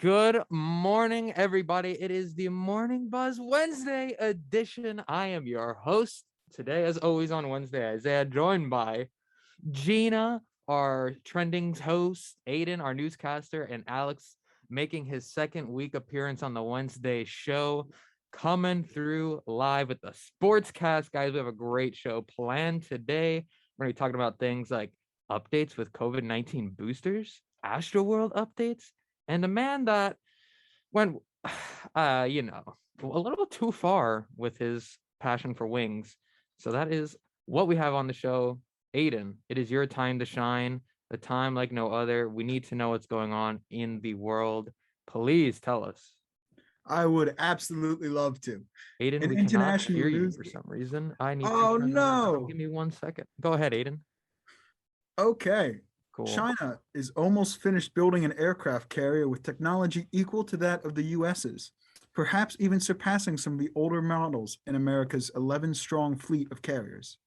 Good morning, everybody. It is the Morning Buzz Wednesday edition. I am your host today, as always, on Wednesday, Isaiah, joined by Gina, our trending host, Aiden, our newscaster, and Alex, making his second week appearance on the Wednesday show, coming through live with the Sportscast. Guys, we have a great show planned today. We're going to be talking about things like updates with COVID-19 boosters, Astroworld updates, and a man that went, a little too far with his passion for wings. So that is what we have on the show. Aiden, it is your time to shine, a time like no other. We need to know what's going on in the world. Please tell us. I would absolutely love to. Aiden, In we cannot international hear you news. for some reason. I need to Oh turn that on. no. Give me 1 second. Go ahead, Aiden. Okay. Cool. China is almost finished building an aircraft carrier with technology equal to that of the US's, perhaps even surpassing some of the older models in America's 11-strong fleet of carriers.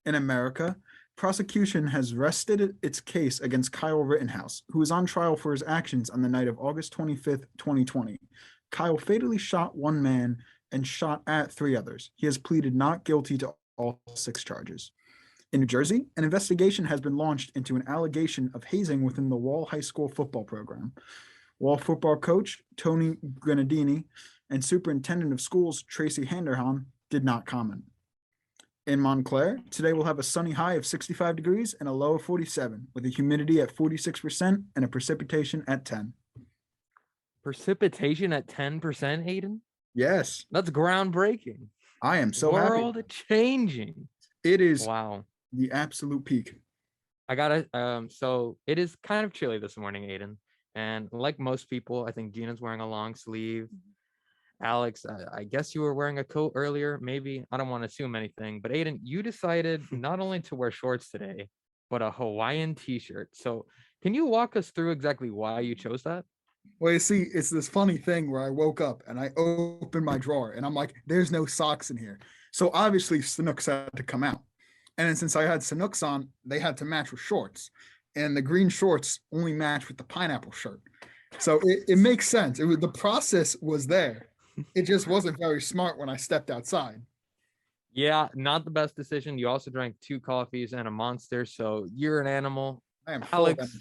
In America, prosecution has rested its case against Kyle Rittenhouse, who is on trial for his actions on the night of August 25th, 2020. Kyle fatally shot one man and shot at three others. He has pleaded not guilty to all 6 charges. In New Jersey, an investigation has been launched into an allegation of hazing within the Wall High School football program. Wall football coach Tony Grenadini and superintendent of schools Tracy Handerhan did not comment. In Montclair, today we'll have a sunny high of 65 degrees and a low of 47, with a humidity at 46% and a precipitation at 10. Precipitation at 10%, Aiden? Yes. That's groundbreaking. I am so World happy. changing. It is wow. The absolute peak. I gotta so it is kind of chilly this morning, Aiden. And like most people, I think Gina's wearing a long sleeve. Alex, I guess you were wearing a coat earlier. Maybe. I don't want to assume anything. But Aiden, you decided not only to wear shorts today, but a Hawaiian t-shirt. So can you walk us through exactly why you chose that? Well, you see, it's this funny thing where I woke up and I opened my drawer and I'm like, there's no socks in here. So obviously Sanooks had to come out. And then since I had Sanooks on, they had to match with shorts. And the green shorts only match with the pineapple shirt. So it makes sense. The process was there. It just wasn't very smart when I stepped outside. Yeah, not the best decision. You also drank 2 coffees and a Monster, so you're an animal. I am Alex,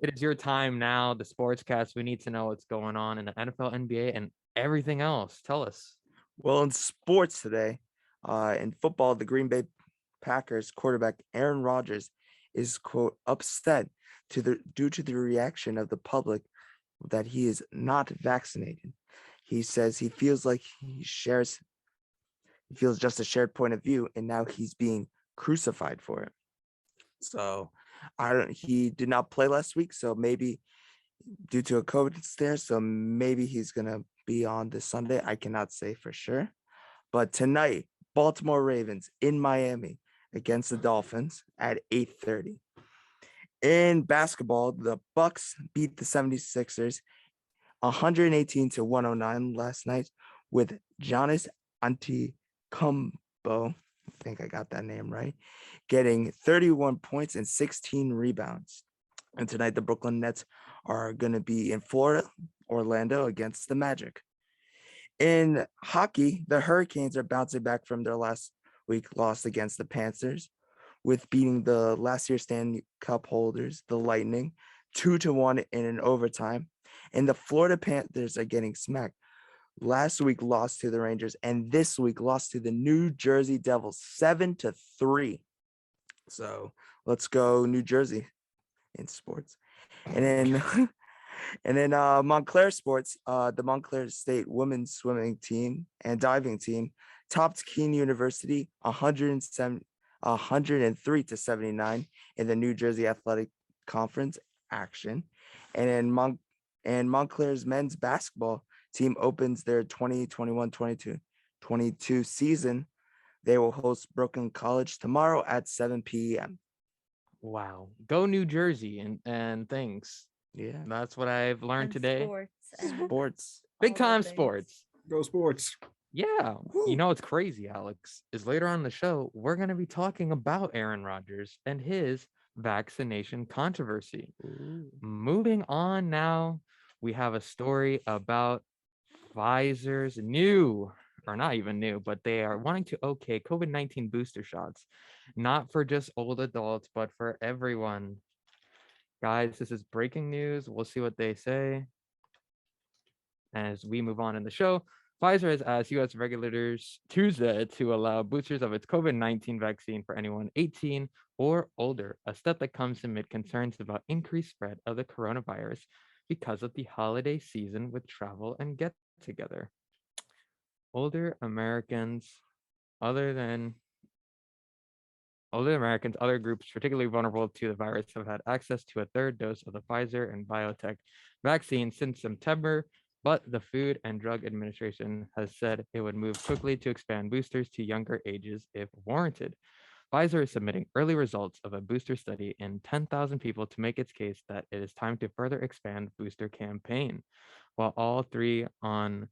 it is your time now. The Sportscast. We need to know what's going on in the NFL, NBA, and everything else. Tell us. Well, in sports today, in football, the Green Bay Packers quarterback Aaron Rodgers is, quote, upset due to the reaction of the public that he is not vaccinated. He says he feels like he feels just a shared point of view, and now he's being crucified for it. So he did not play last week, so maybe due to a COVID scare, so maybe he's gonna be on this Sunday. I cannot say for sure. But tonight, Baltimore Ravens in Miami against the Dolphins at 8:30. In basketball, the Bucks beat the 76ers 118-109 last night with Giannis Antetokounmpo, I think I got that name right, getting 31 points and 16 rebounds. And tonight, the Brooklyn Nets are going to be in Florida, Orlando, against the Magic. In hockey, the Hurricanes are bouncing back from their last week loss against the Panthers, with beating the last year's Stanley Cup holders, the Lightning, 2-1 in an overtime. And the Florida Panthers are getting smacked. Last week lost to the Rangers, and this week lost to the New Jersey Devils 7-3. So let's go New Jersey in sports. And then Montclair sports, the Montclair State women's swimming team and diving team topped Keene University 103-79 in the New Jersey Athletic Conference action. And Montclair's men's basketball team opens their 2021-22 season. They will host Brooklyn College tomorrow at 7 p.m. Wow. Go New Jersey and things. Yeah. That's what I've learned today. Sports. Big time sports. Go sports. Yeah. You know what's crazy, Alex, is later on in the show, we're going to be talking about Aaron Rodgers and his vaccination controversy. Moving on now, we have a story about Pfizer's new, or not even new, but they are wanting to okay COVID-19 booster shots, not for just old adults, but for everyone. Guys, this is breaking news. We'll see what they say as we move on in the show. Pfizer has asked U.S. regulators Tuesday to allow boosters of its COVID-19 vaccine for anyone 18 or older, a step that comes amid concerns about increased spread of the coronavirus because of the holiday season with travel and get together. Older Americans, other than older Americans, other groups particularly vulnerable to the virus have had access to a third dose of the Pfizer and BioNTech vaccine since September, but the Food and Drug Administration has said it would move quickly to expand boosters to younger ages if warranted. Pfizer is submitting early results of a booster study in 10,000 people to make its case that it is time to further expand booster campaign. While all three on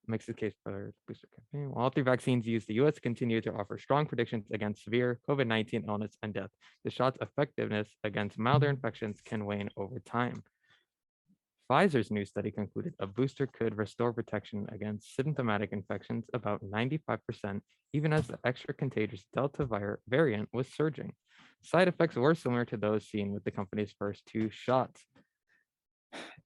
makes the case for the booster campaign. While all three vaccines use the U.S. continue to offer strong predictions against severe COVID-19 illness and death, the shot's effectiveness against milder infections can wane over time. Pfizer's new study concluded a booster could restore protection against symptomatic infections about 95%, even as the extra contagious Delta variant was surging. Side effects were similar to those seen with the company's first two shots.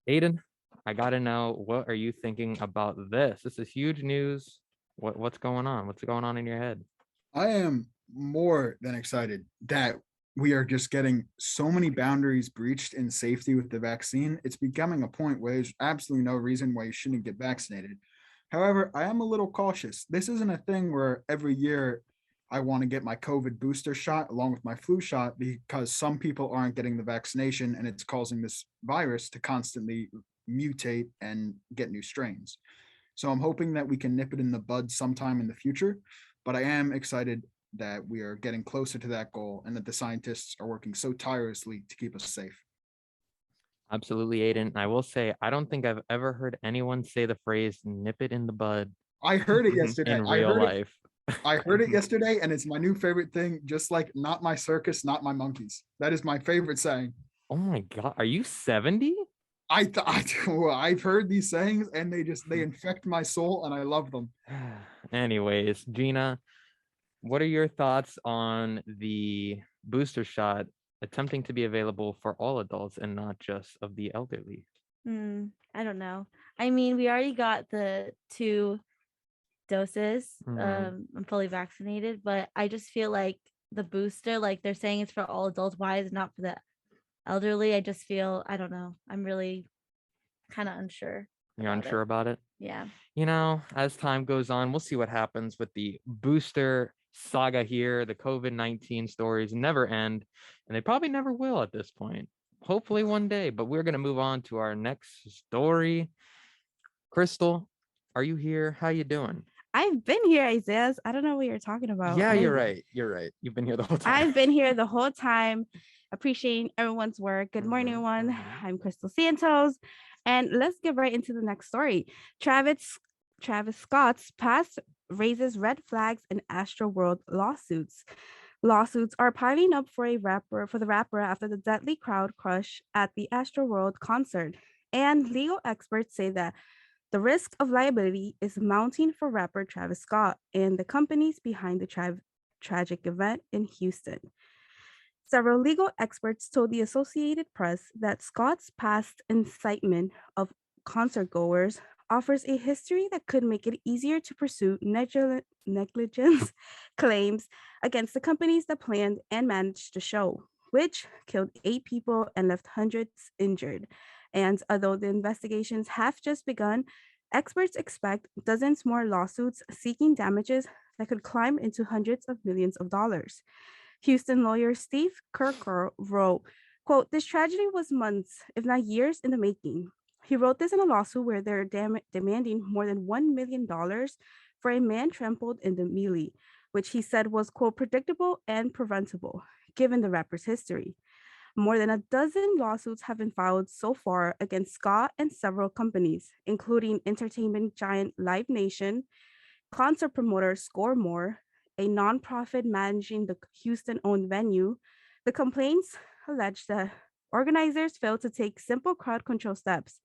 Aiden, I gotta know, what are you thinking about this? This is huge news. What's going on? What's going on in your head? I am more than excited that we are just getting so many boundaries breached in safety with the vaccine. It's becoming a point where there's absolutely no reason why you shouldn't get vaccinated. However, I am a little cautious. This isn't a thing where every year I want to get my COVID booster shot along with my flu shot because some people aren't getting the vaccination and it's causing this virus to constantly mutate and get new strains. So I'm hoping that we can nip it in the bud sometime in the future, but I am excited that we are getting closer to that goal and that the scientists are working so tirelessly to keep us safe. Absolutely, Aiden. I will say, I don't think I've ever heard anyone say the phrase nip it in the bud I heard it yesterday. in real life. I heard it yesterday, and it's my new favorite thing. Just like not my circus, not my monkeys. That is my favorite saying. Oh my God, are you 70? I've heard these sayings, and they infect my soul, and I love them. Anyways, Gina, what are your thoughts on the booster shot attempting to be available for all adults and not just of the elderly? I don't know. I mean, we already got the 2 doses. I'm fully vaccinated, but I just feel like the booster, like they're saying it's for all adults. Why is it not for the elderly? I just feel, I don't know. I'm really kind of unsure. You're unsure about it? Yeah. You know, as time goes on, we'll see what happens with the booster saga here. The COVID-19 stories never end, and they probably never will at this point. Hopefully one day, but we're going to move on to our next story. Cristal, are you here? How you doing? I've been here, Isaias. I don't know what you're talking about. Yeah, you're right. You're right. You've been here the whole time. I've been here the whole time, appreciating everyone's work. Good morning, everyone. I'm Cristal Santos, and let's get right into the next story. Travis Scott's past raises red flags in Astroworld lawsuits. Lawsuits are piling up for the rapper after the deadly crowd crush at the Astroworld concert, and legal experts say that the risk of liability is mounting for rapper Travis Scott and the companies behind the tragic event in Houston. Several legal experts told the Associated Press that Scott's past incitement of concertgoers offers a history that could make it easier to pursue negligence claims against the companies that planned and managed the show, which killed 8 people and left hundreds injured. And although the investigations have just begun, experts expect dozens more lawsuits seeking damages that could climb into hundreds of millions of dollars. Houston lawyer Steve Kirker wrote, quote, "This tragedy was months, if not years, in the making." He wrote this in a lawsuit where they're demanding more than $1 million for a man trampled in the melee, which he said was, quote, "predictable and preventable," given the rapper's history. More than a dozen lawsuits have been filed so far against Scott and several companies, including entertainment giant Live Nation, concert promoter Score More, a nonprofit managing the Houston-owned venue. The complaints allege that Organizers failed to take simple crowd control steps,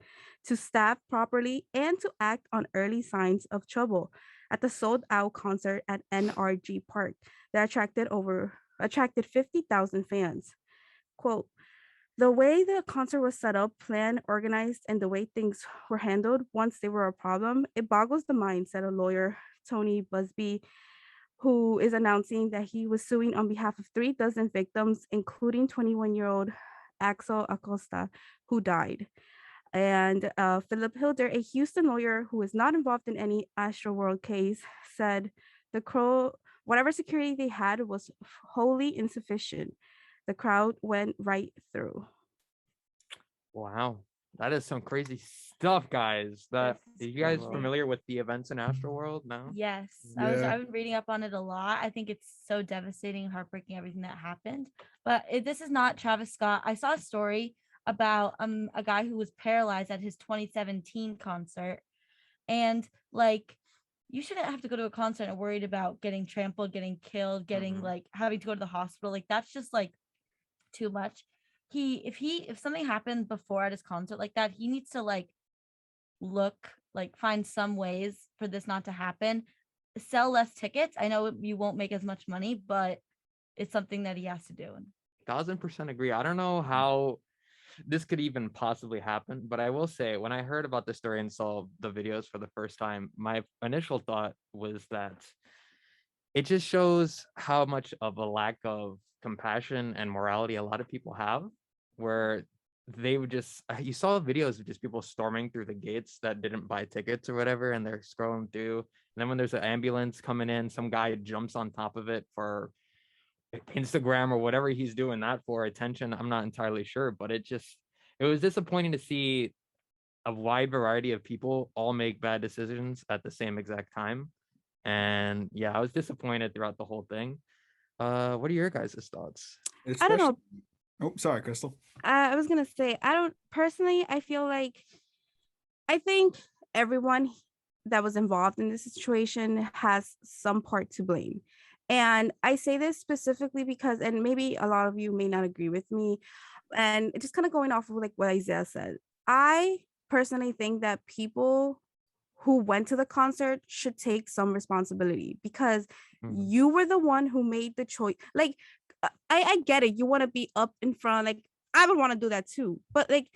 to staff properly, and to act on early signs of trouble at the sold-out concert at NRG Park that attracted 50,000 fans. Quote, the way the concert was set up, planned, organized, and the way things were handled once they were a problem, it boggles the mind, said a lawyer, Tony Busby, who is announcing that he was suing on behalf of 3 dozen victims, including 21-year-old Axel Acosta, who died. And Philip Hilder, a Houston lawyer who is not involved in any Astroworld case, said whatever security they had was wholly insufficient. The crowd went right through. Wow. That is some crazy stuff, guys. That This are is you guys crazy. familiar with the events in Astroworld? No? Yes, Yeah. I've been reading up on it a lot. I think it's so devastating and heartbreaking everything that happened. But this is not Travis Scott. I saw a story about a guy who was paralyzed at his 2017 concert, and like you shouldn't have to go to a concert and worried about getting trampled, getting killed, getting like having to go to the hospital. Like that's just like too much. If something happened before at his concert like that, he needs to like find some ways for this not to happen. Sell less tickets. I know you won't make as much money, but it's something that he has to do. 1000% agree. I don't know how this could even possibly happen, but I will say when I heard about the story and saw the videos for the first time, my initial thought was that it just shows how much of a lack of compassion and morality a lot of people have, where they would just you saw videos of just people storming through the gates that didn't buy tickets or whatever, and they're scrolling through, and then when there's an ambulance coming in, some guy jumps on top of it for Instagram or whatever he's doing that for attention. I'm not entirely sure, but it was disappointing to see a wide variety of people all make bad decisions at the same exact time. And yeah, I was disappointed throughout the whole thing. What are your guys' thoughts? I don't know. Oh, sorry, Crystal. I was gonna say, I don't personally, I think everyone that was involved in this situation has some part to blame. And I say this specifically because, and maybe a lot of you may not agree with me, and just kind of going off of like what Isaiah said, I personally think that people who went to the concert should take some responsibility because you were the one who made the choice. Like, I get it. You want to be up in front. Like, I would want to do that too. But like,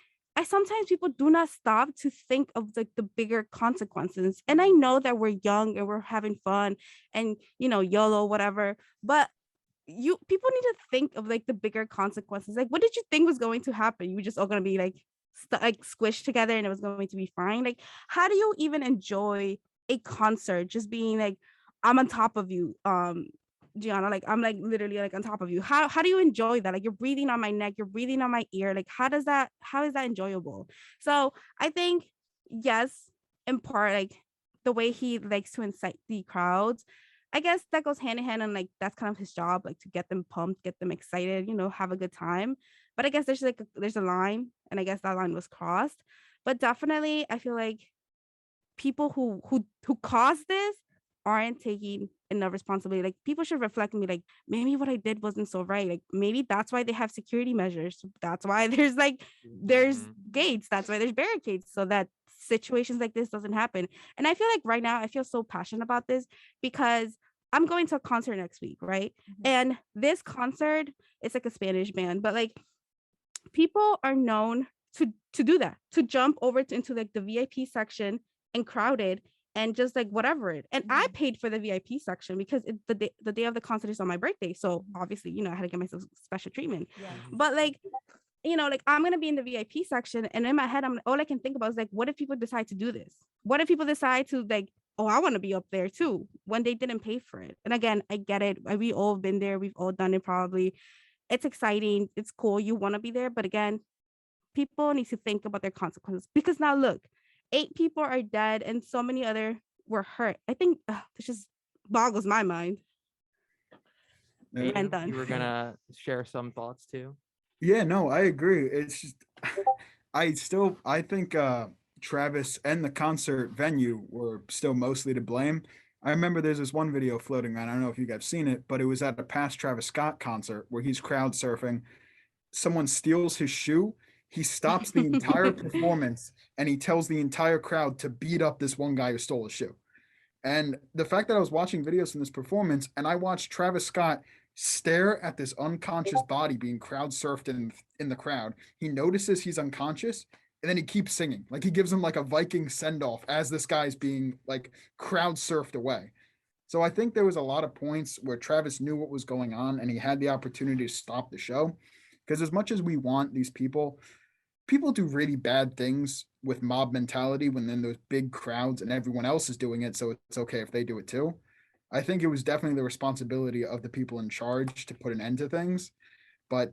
sometimes people do not stop to think of like the bigger consequences. And I know that we're young and we're having fun and, YOLO, whatever. But people need to think of like the bigger consequences. Like, what did you think was going to happen? You were just all going to be like, squished together and it was going to be fine. Like, how do you even enjoy a concert just being like, I'm on top of you, Gianna, like I'm like literally like on top of you? How do you enjoy that? Like, you're breathing on my neck, you're breathing on my ear. Like, how is that enjoyable? So I think, yes, in part, like the way he likes to incite the crowds, I guess that goes hand in hand, and like that's kind of his job, like to get them pumped, get them excited, have a good time. But I guess there's a line, and I guess that line was crossed. But definitely, I feel like people who caused this aren't taking enough responsibility. Like, people should reflect and be like, maybe what I did wasn't so right. Like, maybe that's why they have security measures. That's why there's gates. That's why there's barricades, so that situations like this doesn't happen. And I feel like right now I feel so passionate about this because I'm going to a concert next week, right? And this concert, it's like a Spanish band, but like people are known to do that, to jump over into like the VIP section and crowded and just like whatever it. And I paid for the VIP section because the day of the concert is on my birthday, so obviously I had to get myself special treatment. But like, like I'm gonna be in the VIP section, and in my head, all I can think about is like, what if people decide to do this? What if people decide to like, oh, I want to be up there too, when they didn't pay for it? And again, I get it. We all been there. We've all done it probably. It's exciting. It's cool. You want to be there. But again, people need to think about their consequences, because now look, 8 people are dead and so many other were hurt. I think this just boggles my mind. Aiden, done. you were gonna share some thoughts too? Yeah, no, I agree. It's just, I think Travis and the concert venue were still mostly to blame. I remember there's this one video floating around. I don't know if you guys have seen it, but it was at a past Travis Scott concert where he's crowd surfing, someone steals his shoe, he stops the entire performance and he tells the entire crowd to beat up this one guy who stole his shoe. And the fact that I was watching videos from this performance and I watched Travis Scott stare at this unconscious body being crowd surfed in the crowd. He notices he's unconscious and then he keeps singing. Like he gives him like a Viking send off as this guy's being like crowd surfed away. So I think there was a lot of points where Travis knew what was going on and he had the opportunity to stop the show. Because as much as we want these people do really bad things with mob mentality when then those big crowds and everyone else is doing it, so it's okay if they do it too. I think it was definitely the responsibility of the people in charge to put an end to things. But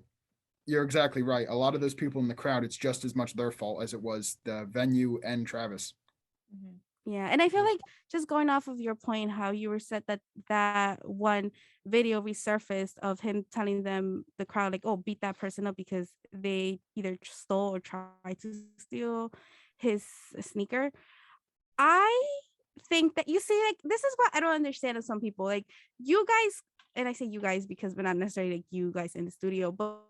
you're exactly right. A lot of those people in the crowd, it's just as much their fault as it was the venue and Travis. Mhm. Yeah, and I feel like just going off of your point, how you were said that one video resurfaced of him telling them, the crowd, like, oh, beat that person up because they either stole or tried to steal his sneaker. I think that, you see, like, this is what I don't understand of some people. Like, you guys, and I say you guys because we're not necessarily like you guys in the studio, but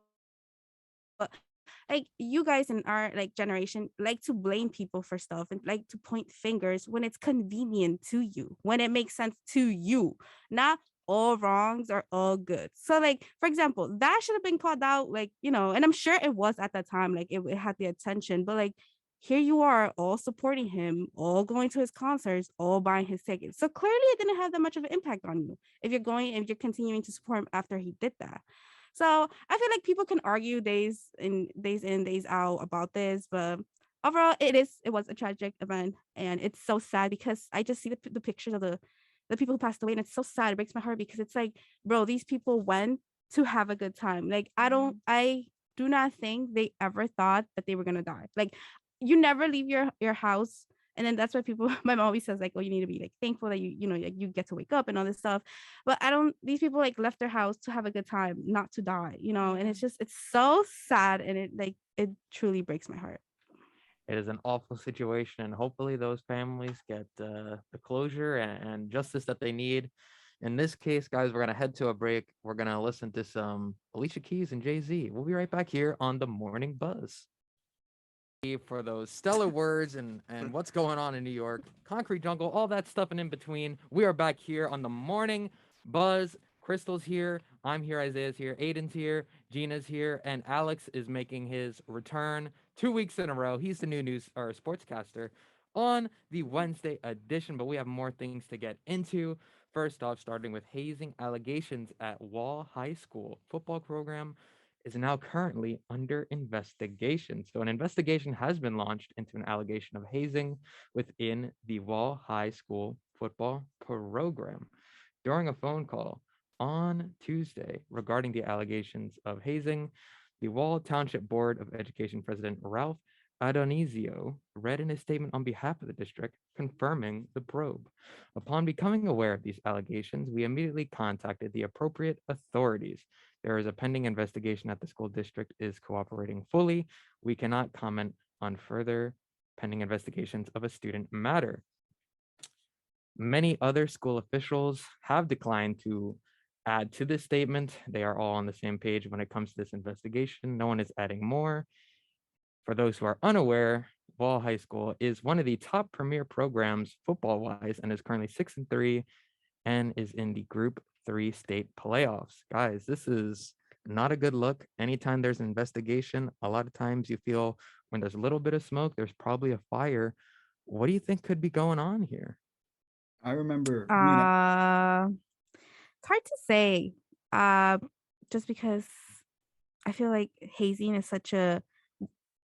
like you guys in our like generation like to blame people for stuff and like to point fingers when it's convenient to you, when it makes sense to you, not all wrongs are all good. So like, for example, that should have been called out, like, you know, and I'm sure it was at that time, like it had the attention, but like, here you are all supporting him, all going to his concerts, all buying his tickets. So clearly it didn't have that much of an impact on you if you're continuing to support him after he did that. So I feel like people can argue days in, days out about this, but overall it was a tragic event, and it's so sad because I just see the pictures of the people who passed away, and it's so sad. It breaks my heart because it's like, bro, these people went to have a good time. Like I do not think they ever thought that they were gonna die. Like, you never leave your house. And then that's why people, my mom always says, like, oh, you need to be like thankful that you know, like, you get to wake up and all this stuff. But I don't, these people like left their house to have a good time, not to die, you know. And it's so sad, and it truly breaks my heart. It is an awful situation, and hopefully those families get the closure and justice that they need. In this case, guys, we're gonna head to a break. We're gonna listen to some Alicia Keys and Jay-Z. We'll be right back here on the Morning Buzz. For those stellar words and what's going on in New York, concrete jungle, all that stuff and in between. We are back here on the Morning Buzz. Cristal's here, I'm here, Isaiah's here, Aiden's here, Gina's here, and Alex is making his return 2 weeks in a row. He's the new news or sportscaster on the Wednesday edition, but we have more things to get into. First off, starting with hazing allegations at Wall High School football program is now currently under investigation. So an investigation has been launched into an allegation of hazing within the Wall High School football program. During a phone call on Tuesday regarding the allegations of hazing, the Wall Township Board of Education President Ralph Adonisio read in a statement on behalf of the district confirming the probe. Upon becoming aware of these allegations, we immediately contacted the appropriate authorities. There is a pending investigation at the school district is cooperating fully. We cannot comment on further pending investigations of a student matter. Many other school officials have declined to add to this statement. They are all on the same page when it comes to this investigation. No one is adding more. For those who are unaware, Wall High School is one of the top premier programs football-wise and is currently 6-3 and is in the Group 3 state playoffs. Guys, this is not a good look. Anytime there's an investigation, a lot of times you feel when there's a little bit of smoke, there's probably a fire. What do you think could be going on here? I remember It's hard to say. Just because I feel like hazing is such a,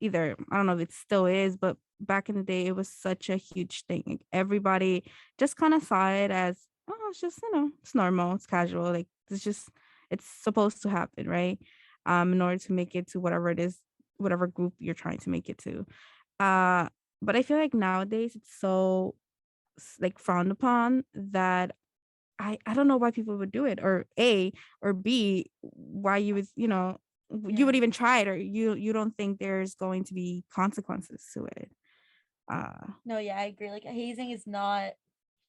either, I don't know if it still is, but back in the day it was such a huge thing. Like, everybody just kind of saw it as, oh, it's just, you know, it's normal, it's casual, like it's supposed to happen, right? In order to make it to whatever it is, whatever group you're trying to make it to. But I feel like nowadays it's so like frowned upon that I don't know why people would do it, or A, or B, why you would, you know, you would even try it, or you don't think there's going to be consequences to it. No, yeah, I agree. Like, hazing is not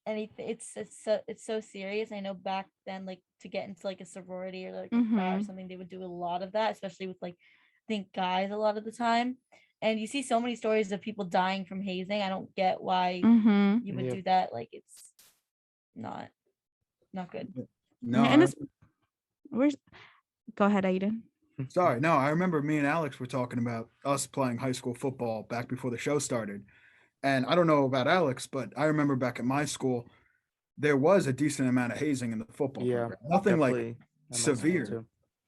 anything. It's so serious. I know back then, like, to get into like a sorority or like a frat or something, they would do a lot of that, especially with like think guys a lot of the time. And you see so many stories of people dying from hazing. I don't get why Mm-hmm. you would Yep. do that. Like it's not good. No, And it's where's go ahead, Aiden. sorry. No, I remember me and Alex were talking about us playing high school football back before the show started. And I don't know about Alex, but I remember back at my school, there was a decent amount of hazing in the football Yeah, program. Nothing like definitely at my school, severe, too.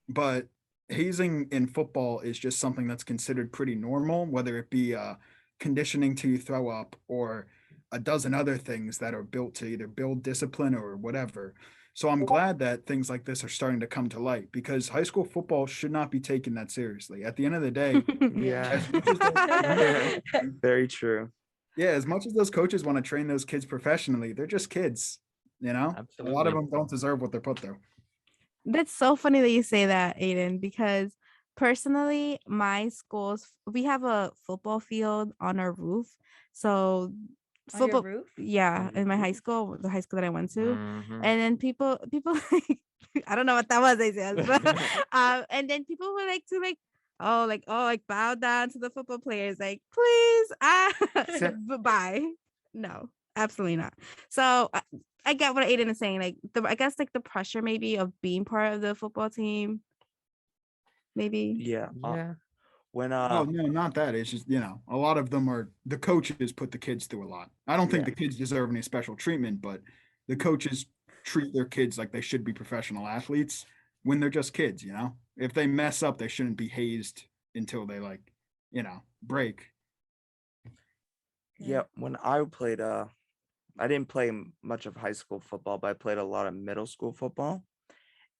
but hazing in football is just something that's considered pretty normal, whether it be conditioning till you throw up or a dozen other things that are built to either build discipline or whatever. So I'm glad that things like this are starting to come to light because high school football should not be taken that seriously. At the end of the day, Yeah. as much as those, Very true. yeah, as much as those coaches want to train those kids professionally, they're just kids, you know? A lot of Absolutely. them don't deserve what they're put through. That's so funny that you say that, Aiden, because personally, my schools, we have a football field on our roof. So On your football, roof? yeah, in my high school, the high school that I went to. Mhm. And then people like, I don't know what that was, Isaias, but and then people were like to like bow down to the football players, like please, bye. No, absolutely not. So I get what Aiden is saying. Like I guess like the pressure maybe of being part of the football team. Maybe. Yeah. Yeah. When Oh no, not that. It's just a lot of them are the coaches put the kids through a lot. I don't think Yeah. the kids deserve any special treatment, but the coaches treat their kids like they should be professional athletes when they're just kids. If they mess up, they shouldn't be hazed until they break. Yeah, when I played I didn't play much of high school football, but I played a lot of middle school football.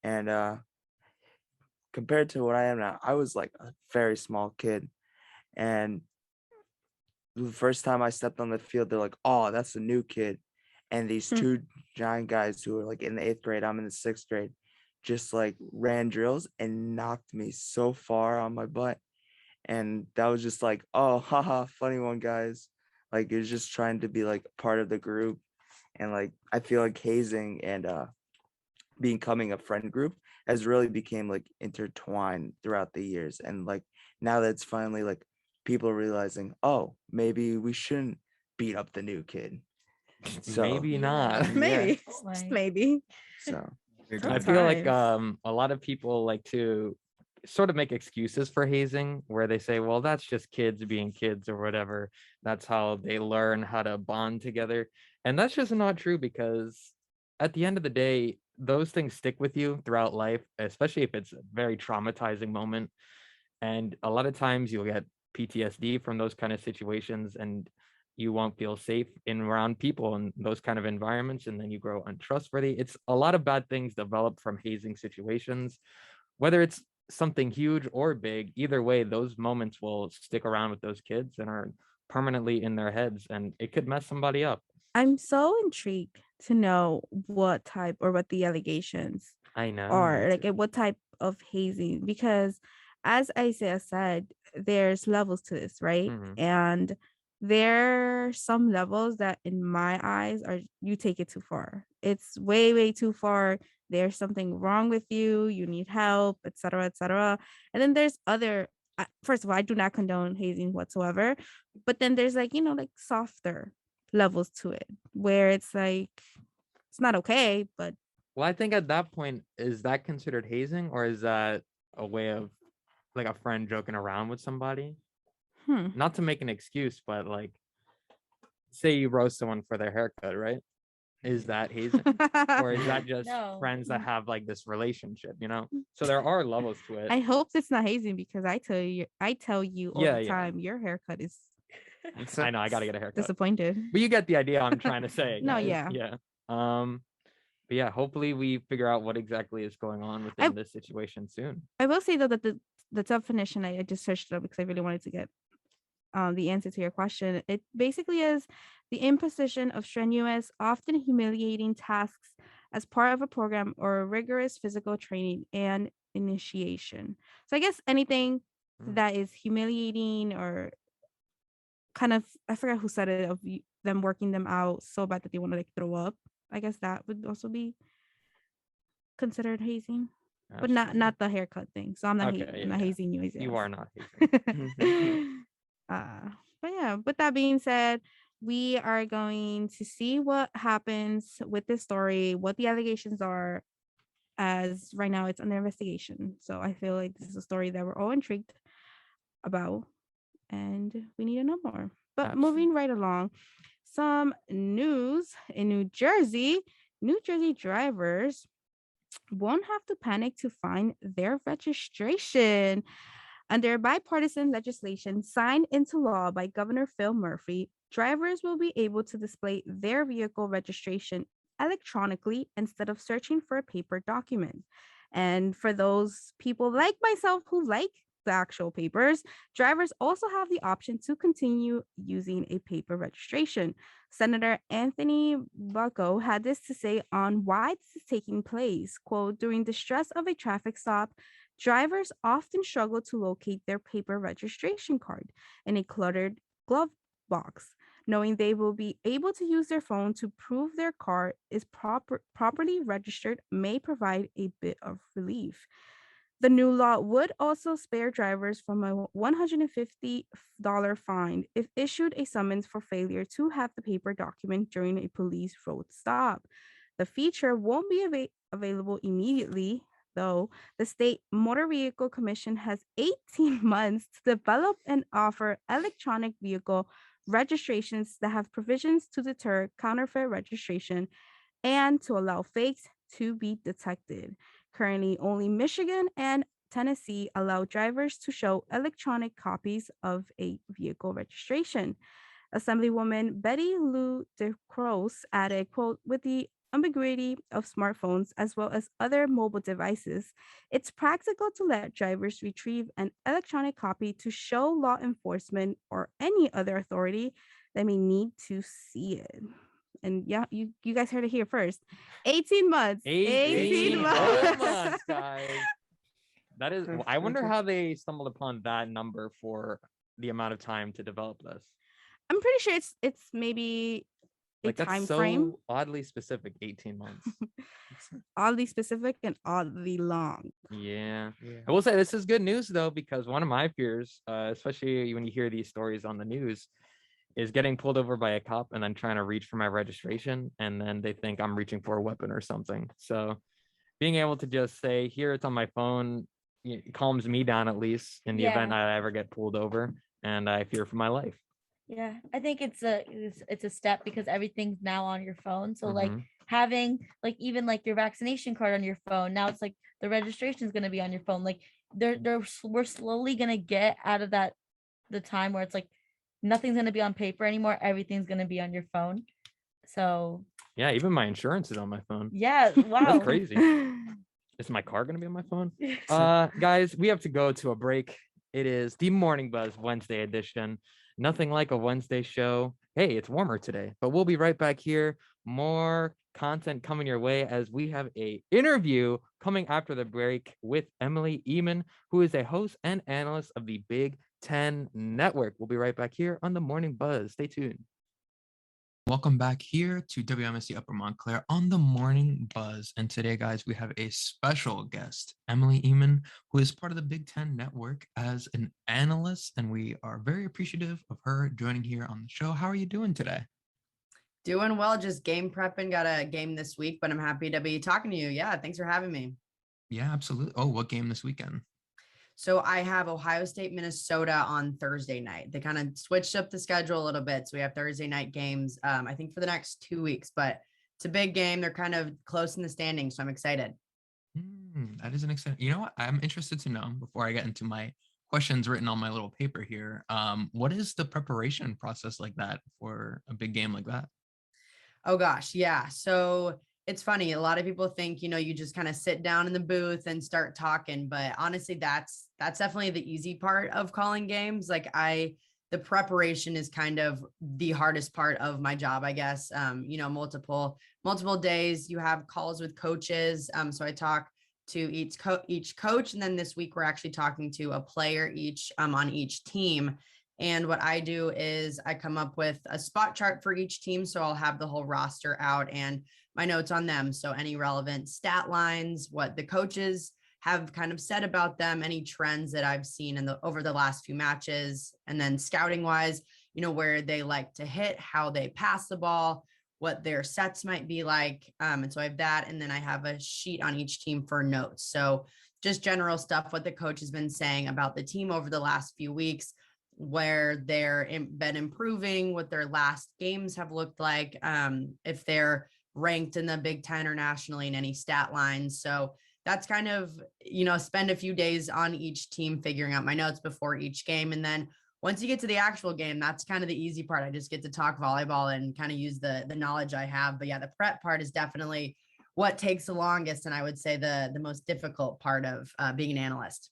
And compared to what I am now, I was like a very small kid. And the first time I stepped on the field, they're like, "Oh, that's the new kid." And these two giant guys who were like in the 8th grade, I'm in the 6th grade, just like ran drills and knocked me so far on my butt. And that was just like, oh, haha, funny one, guys. Like it was just trying to be like part of the group. And like I feel like hazing and becoming a friend group has really became like intertwined throughout the years. And like now that it's finally like people realizing, oh, maybe we shouldn't beat up the new kid. So Maybe not. Maybe. Like- Just maybe. so I feel like Sometimes. a lot of people like to sort of make excuses for hazing where they say, well, that's just kids being kids or whatever. That's how they learn how to bond together. And that's just not true because at the end of the day, those things stick with you throughout life, especially if it's a very traumatizing moment. And a lot of times you'll get PTSD from those kind of situations and you won't feel safe in around people in those kind of environments. And then you grow untrustworthy. It's a lot of bad things develop from hazing situations, whether it's something huge or big. Either way, those moments will stick around with those kids and are permanently in their heads, and it could mess somebody up. I'm so intrigued to know what type or what the allegations I know. are, like what type of hazing, because as Isaiah said, there's levels to this, right? Mhm. And there are some levels that in my eyes are you take it too far. It's way, way too far. There's something wrong with you, you need help, etc., etc. And then there's other first of all, I do not condone hazing whatsoever, but then there's like like softer levels to it where it's like it's not okay, but Well, I think at that point, is that considered hazing or is that a way of like a friend joking around with somebody? Not to make an excuse, but like, say you roast someone for their haircut, right? Is that hazing? Or is that just No. friends that have like this relationship, So there are levels to it. I hope it's not hazing because I tell you all Yeah, the yeah. time your haircut is I know, I gotta get a haircut. disappointed. But you get the idea I'm trying to say. No, guys. yeah. Yeah. But yeah, hopefully we figure out what exactly is going on within this situation soon. I will say though that the definition I just searched it up because I really wanted to get the answer to your question. It basically is the imposition of strenuous, often humiliating tasks as part of a program or rigorous physical training and initiation. So I guess anything that is humiliating or kind of, I forgot who said it, of them working them out so bad that they want to like throw up. I guess that would also be considered hazing. but not the haircut thing. So I'm not, Okay, I'm not yeah. hazing you. Isaias. You are not hazing. But yeah, with that being said, we are going to see what happens with this story, what the allegations are, as right now it's under investigation. So I feel like this is a story that we're all intrigued about and we need to know more. But Absolutely. moving right along, some news in New Jersey. New Jersey drivers won't have to panic to find their registration. Under bipartisan legislation signed into law by Governor Phil Murphy, drivers will be able to display their vehicle registration electronically instead of searching for a paper document. And for those people like myself who like the actual papers, drivers also have the option to continue using a paper registration. Senator Anthony Bucco had this to say on why this is taking place. Quote, during the stress of a traffic stop, drivers often struggle to locate their paper registration card in a cluttered glove box. Knowing they will be able to use their phone to prove their car is properly registered may provide a bit of relief. The new law would also spare drivers from a $150 fine if issued a summons for failure to have the paper document during a police road stop. The feature won't be available immediately, though. The state motor vehicle commission has 18 months to develop and offer electronic vehicle registrations that have provisions to deter counterfeit registration and to allow fakes to be detected. Currently, only Michigan and Tennessee allow drivers to show electronic copies of a vehicle registration. Assemblywoman Betty Lou DeCrose added, quote, with the ambiguity of smartphones as well as other mobile devices, it's practical to let drivers retrieve an electronic copy to show law enforcement or any other authority that may need to see it. And yeah, you guys heard it here first. 18 months. 18 months. months, guys. That is, I wonder how they stumbled upon that number for the amount of time to develop this. I'm pretty sure it's maybe a Like, that's time so frame. oddly specific, 18 months. Oddly specific and oddly long. Yeah. I will say this is good news, though, because one of my fears, especially when you hear these stories on the news, is getting pulled over by a cop and then trying to reach for my registration, and then they think I'm reaching for a weapon or something. So being able to just say, here, it's on my phone, calms me down, at least in the event I ever get pulled over and I fear for my life. Yeah, I think it's a step because everything's now on your phone. So like Mhm. having like even like your vaccination card on your phone, now it's like the registration is going to be on your phone. Like we're slowly going to get out of the time where it's like nothing's going to be on paper anymore. Everything's going to be on your phone. So Yeah, even my insurance is on my phone. yeah, wow. That's crazy. Is my car going to be on my phone? Guys, we have to go to a break. It is the Morning Buzz Wednesday edition. Nothing like a Wednesday show. Hey, it's warmer today, but we'll be right back here. More content coming your way as we have a interview coming after the break with Emily Eamon, who is a host and analyst of the Big Ten Network. We'll be right back here on the Morning Buzz. Stay tuned. Welcome back here to WMSC Upper Montclair on the Morning Buzz. And today, guys, we have a special guest, Emily Eamon, who is part of the Big Ten Network as an analyst. And we are very appreciative of her joining here on the show. How are you doing today? Doing well, just game prepping. Got a game this week, but I'm happy to be talking to you. Yeah, thanks for having me. Yeah, absolutely. Oh, what game this weekend? So I have Ohio State, Minnesota on Thursday night. They kind of switched up the schedule a little bit. So we have Thursday night games, I think for the next 2 weeks, but it's a big game. They're kind of close in the standings. So I'm excited. That is an exciting, you know what? I'm interested to know before I get into my questions written on my little paper here. What is the preparation process like that for a big game like that? Oh gosh. Yeah. So it's funny. A lot of people think, you just kind of sit down in the booth and start talking, but honestly, that's definitely the easy part of calling games. Like the preparation is kind of the hardest part of my job, I guess. Multiple days you have calls with coaches. So I talk to each coach. And then this week we're actually talking to a player each on each team. And what I do is I come up with a spot chart for each team. So I'll have the whole roster out and my notes on them. So any relevant stat lines, what the coaches have kind of said about them, any trends that I've seen over the last few matches, and then scouting wise, where they like to hit, how they pass the ball, what their sets might be like. And so I have that. And then I have a sheet on each team for notes. So just general stuff, what the coach has been saying about the team over the last few weeks, where been improving, what their last games have looked like, if they're ranked in the Big Ten or nationally in any stat lines. So that's kind of, spend a few days on each team figuring out my notes before each game. And then once you get to the actual game, that's kind of the easy part. I just get to talk volleyball and kind of use the knowledge I have. But yeah, the prep part is definitely what takes the longest. And I would say the most difficult part of being an analyst.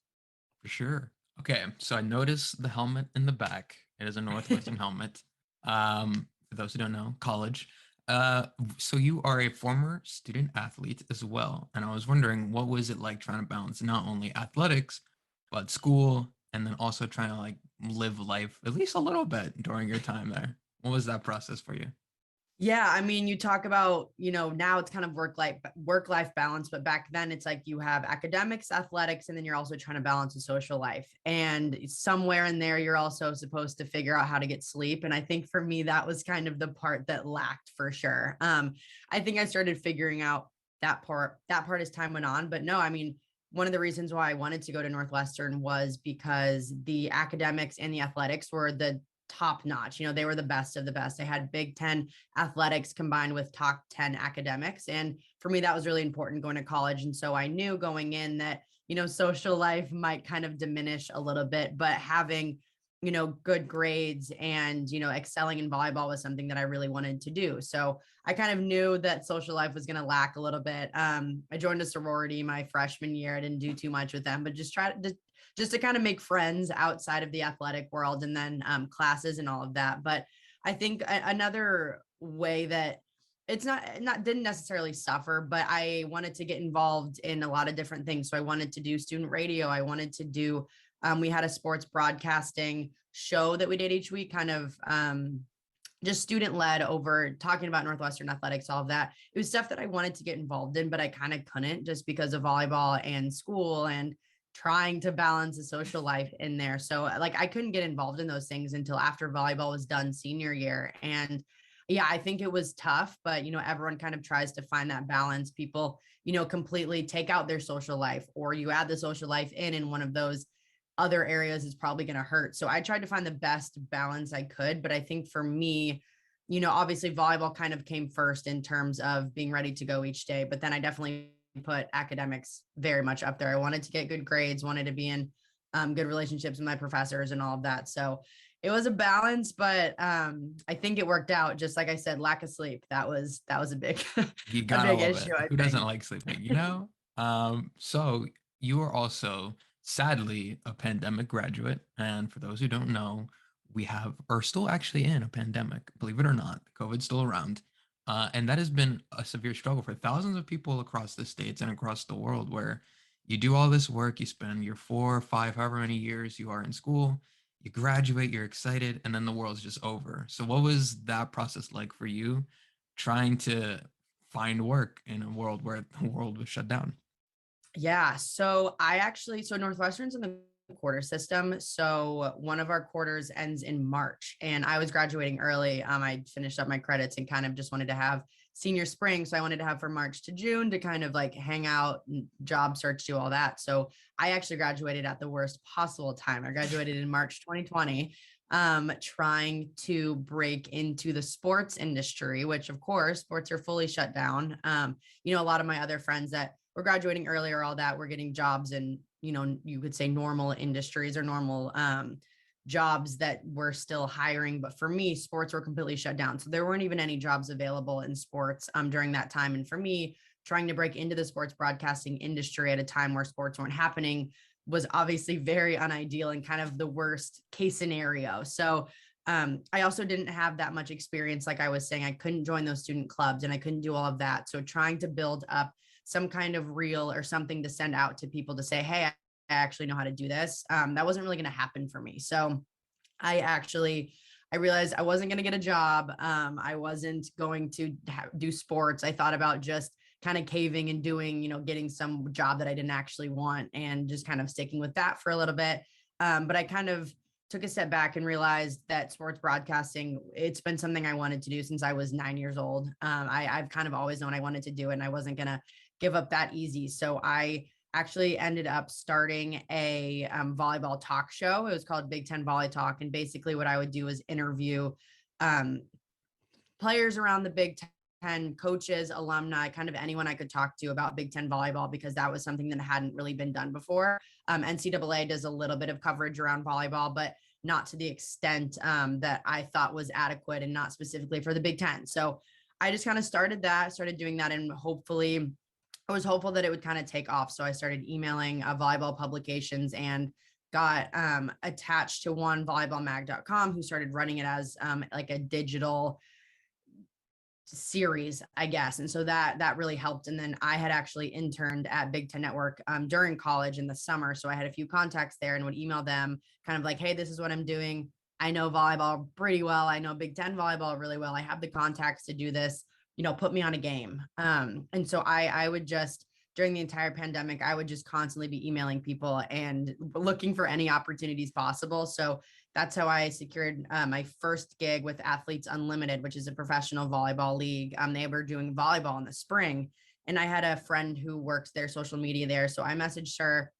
For sure. Okay. So I noticed the helmet in the back. It is a Northwestern helmet. For those who don't know, college. So you are a former student athlete as well. And I was wondering, what was it like trying to balance not only athletics, but school, and then also trying to like live life at least a little bit during your time there? What was that process for you? Yeah, I mean, you talk about, now it's kind of work-life balance, but back then it's like you have academics, athletics, and then you're also trying to balance a social life. And somewhere in there, you're also supposed to figure out how to get sleep. And I think for me, that was kind of the part that lacked for sure. I think I started figuring out that part as time went on. But no, I mean, one of the reasons why I wanted to go to Northwestern was because the academics and the athletics were the top notch. They were the best of the best. I had Big Ten athletics combined with top 10 academics. And for me, that was really important going to college. And so I knew going in that, social life might kind of diminish a little bit, but having, good grades and, excelling in volleyball was something that I really wanted to do. So I kind of knew that social life was going to lack a little bit. I joined a sorority my freshman year. I didn't do too much with them, but just to kind of make friends outside of the athletic world, and then classes and all of that. But I think another way that it's didn't necessarily suffer, but I wanted to get involved in a lot of different things. So I wanted to do student radio. I wanted to do, we had a sports broadcasting show that we did each week, kind of just student led, over talking about Northwestern athletics, all of that. It was stuff that I wanted to get involved in, but I kind of couldn't, just because of volleyball and school and trying to balance a social life in there. So like I couldn't get involved in those things until after volleyball was done senior year. And yeah, I think it was tough, but everyone kind of tries to find that balance. People, completely take out their social life, or you add the social life in one of those other areas is probably going to hurt. So I tried to find the best balance I could. But I think for me, obviously volleyball kind of came first in terms of being ready to go each day. But then I definitely put academics very much up there. I wanted to get good grades, wanted to be in good relationships with my professors and all of that. So it was a balance, but I think it worked out. Just like I said, lack of sleep. That was a big, You a gotta big love issue. it. Who doesn't like sleeping, So you are also sadly a pandemic graduate. And for those who don't know, are still actually in a pandemic, believe it or not. COVID's still around. And that has been a severe struggle for thousands of people across the states and across the world, where you do all this work, you spend your 4 or 5, however many years you are in school, you graduate, you're excited, and then the world's just over. So what was that process like for you, trying to find work in a world where the world was shut down? Yeah. So Northwestern's in the quarter system. So one of our quarters ends in March, and I was graduating early. I finished up my credits and kind of just wanted to have senior spring. So I wanted to have from March to June to kind of like hang out, job search, do all that. So I actually graduated at the worst possible time. I graduated in March 2020, trying to break into the sports industry, which of course sports are fully shut down. A lot of my other friends that were graduating earlier, all that, were getting jobs in, you could say normal industries or normal jobs that were still hiring. But for me, sports were completely shut down. So there weren't even any jobs available in sports during that time. And for me, trying to break into the sports broadcasting industry at a time where sports weren't happening was obviously very unideal and kind of the worst case scenario. So I also didn't have that much experience. Like I was saying, I couldn't join those student clubs and I couldn't do all of that. So trying to build up some kind of reel or something to send out to people to say, hey, I actually know how to do this. That wasn't really going to happen for me. So I realized I wasn't going to get a job. I wasn't going to do sports. I thought about just kind of caving and doing, getting some job that I didn't actually want and just kind of sticking with that for a little bit. But I kind of took a step back and realized that sports broadcasting, it's been something I wanted to do since I was 9 years old. I've kind of always known I wanted to do it, and I wasn't going to give up that easy. So I actually ended up starting a volleyball talk show. It was called Big Ten Volley Talk. And basically what I would do is interview players around the Big Ten, coaches, alumni, kind of anyone I could talk to about Big Ten volleyball, because that was something that hadn't really been done before. NCAA does a little bit of coverage around volleyball, but not to the extent that I thought was adequate, and not specifically for the Big Ten. So I just kind of started doing that, and I was hopeful that it would kind of take off. So I started emailing volleyball publications and got attached to volleyballmag.com, who started running it as like a digital series, I guess. And so that really helped. And then I had actually interned at Big Ten Network during college in the summer. So I had a few contacts there and would email them kind of like, hey, this is what I'm doing. I know volleyball pretty well. I know Big Ten volleyball really well. I have the contacts to do this, put me on a game. And so I would just, during the entire pandemic, I would just constantly be emailing people and looking for any opportunities possible. So that's how I secured my first gig with Athletes Unlimited, which is a professional volleyball league. They were doing volleyball in the spring, and I had a friend who works their social media there. So I messaged her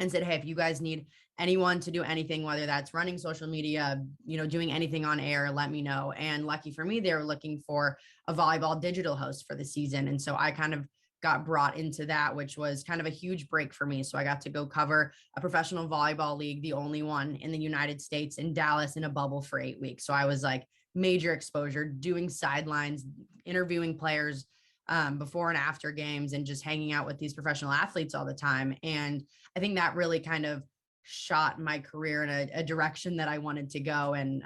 and said, hey, if you guys need anyone to do anything, whether that's running social media, doing anything on air, let me know. And lucky for me, they were looking for a volleyball digital host for the season. And so I kind of got brought into that, which was kind of a huge break for me. So I got to go cover a professional volleyball league, the only one in the United States, in Dallas, in a bubble for 8 weeks. So I was like major exposure, doing sidelines, interviewing players before and after games, and just hanging out with these professional athletes all the time. And I think that really kind of shot my career in a direction that I wanted to go. And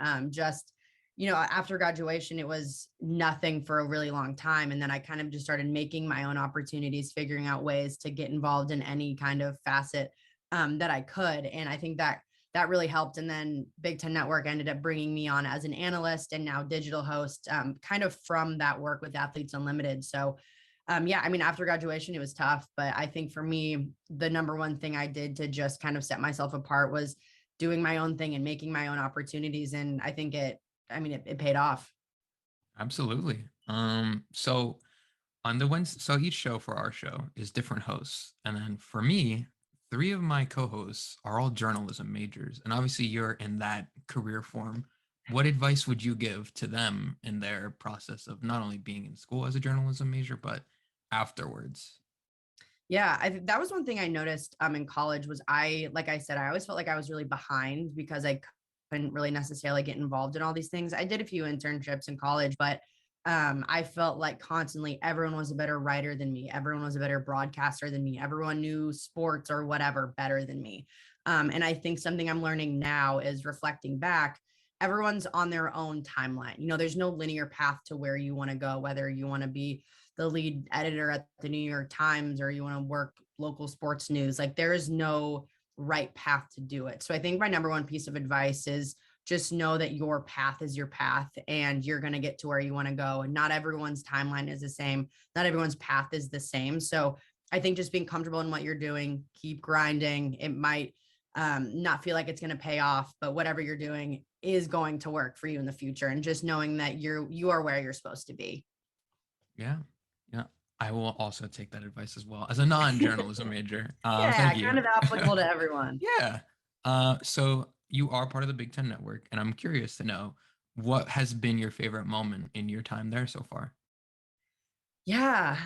after graduation, it was nothing for a really long time. And then I kind of just started making my own opportunities, figuring out ways to get involved in any kind of facet that I could. And I think that really helped. And then Big Ten Network ended up bringing me on as an analyst and now digital host, kind of from that work with Athletes Unlimited. So after graduation, it was tough, but I think for me, the number one thing I did to just kind of set myself apart was doing my own thing and making my own opportunities. And I think it paid off. Absolutely. So on the Wednesday, so each show for our show is different hosts. And then for me, 3 of my co-hosts are all journalism majors. And obviously you're in that career form. What advice would you give to them in their process of not only being in school as a journalism major, but afterwards? Yeah, I think that was one thing I noticed in college was like I said, I always felt like I was really behind because I couldn't really necessarily get involved in all these things. I did a few internships in college, but I felt like constantly everyone was a better writer than me. Everyone was a better broadcaster than me. Everyone knew sports or whatever better than me. And I think something I'm learning now is reflecting back, everyone's on their own timeline. There's no linear path to where you want to go, whether you want to be the lead editor at the New York Times or you want to work local sports news. Like there is no right path to do it. So I think my number one piece of advice is just know that your path is your path and you're going to get to where you want to go. And not everyone's timeline is the same. Not everyone's path is the same. So I think just being comfortable in what you're doing, keep grinding. It might not feel like it's going to pay off, but whatever you're doing is going to work for you in the future. And just knowing that you are where you're supposed to be. Yeah. I will also take that advice as well as a non-journalism major. Thank you. Kind of applicable to everyone. Yeah. So you are part of the Big Ten Network, and I'm curious to know what has been your favorite moment in your time there so far? Yeah.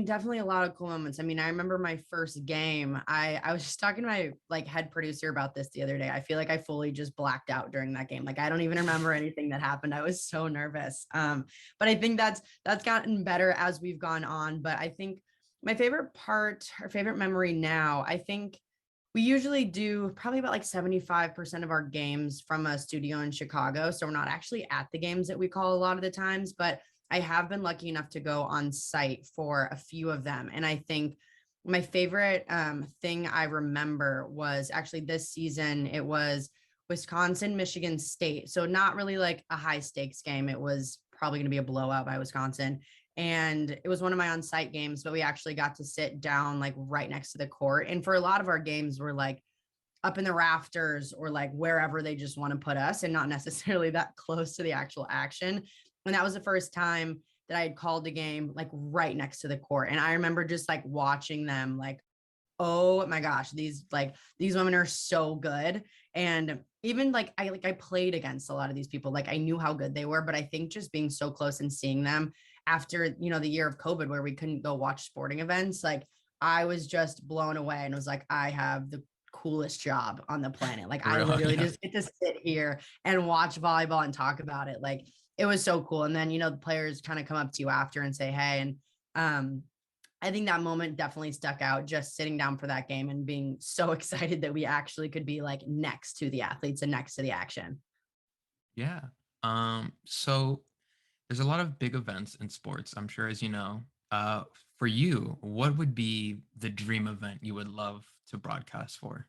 Definitely a lot of cool moments. I remember my first game. I was just talking to my head producer about this the other day. I feel like I fully just blacked out during that game. I don't even remember anything that happened. I was so nervous. But I think that's gotten better as we've gone on. But I think my favorite part or favorite memory now, I think we usually do probably about 75% of our games from a studio in Chicago. So we're not actually at the games that we call a lot of the times, but I have been lucky enough to go on site for a few of them. And I think my favorite thing I remember was actually this season, it was Wisconsin, Michigan State. So not really a high stakes game. It was probably going to be a blowout by Wisconsin. And it was one of my on-site games, but we actually got to sit down like right next to the court. And for a lot of our games, we're like up in the rafters or like wherever they just want to put us, and not necessarily that close to the actual action. And that was the first time that I had called a game like right next to the court. And I remember just like watching them like, oh my gosh, these women are so good. And even like I played against a lot of these people. Like I knew how good they were, but I think just being so close and seeing them after, you know, the year of COVID where we couldn't go watch sporting events, like I was just blown away and was like, I have the coolest job on the planet. Like I literally just get to sit here and watch volleyball and talk about it. Like it was so cool. And then, you know, the players kind of come up to you after and say, hey, and I think that moment definitely stuck out, just sitting down for that game and being so excited that we actually could be like next to the athletes and next to the action. Yeah. So there's a lot of big events in sports, I'm sure, as you know. For you, what would be the dream event you would love to broadcast for?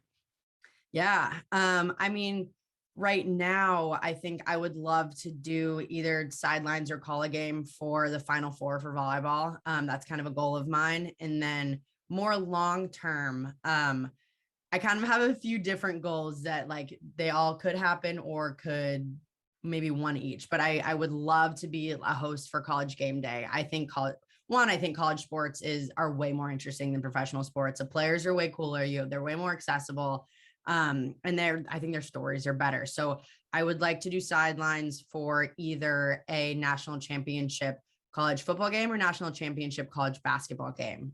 Yeah. I mean, right now, I think I would love to do either sidelines or call a game for the Final Four for volleyball. That's kind of a goal of mine. And then more long term, I kind of have a few different goals that like they all could happen or could maybe one each. But I would love to be a host for College Game Day. I think college sports are way more interesting than professional sports. The players are way cooler. They're way more accessible. And I think their stories are better. So I would like to do sidelines for either a national championship college football game or national championship college basketball game,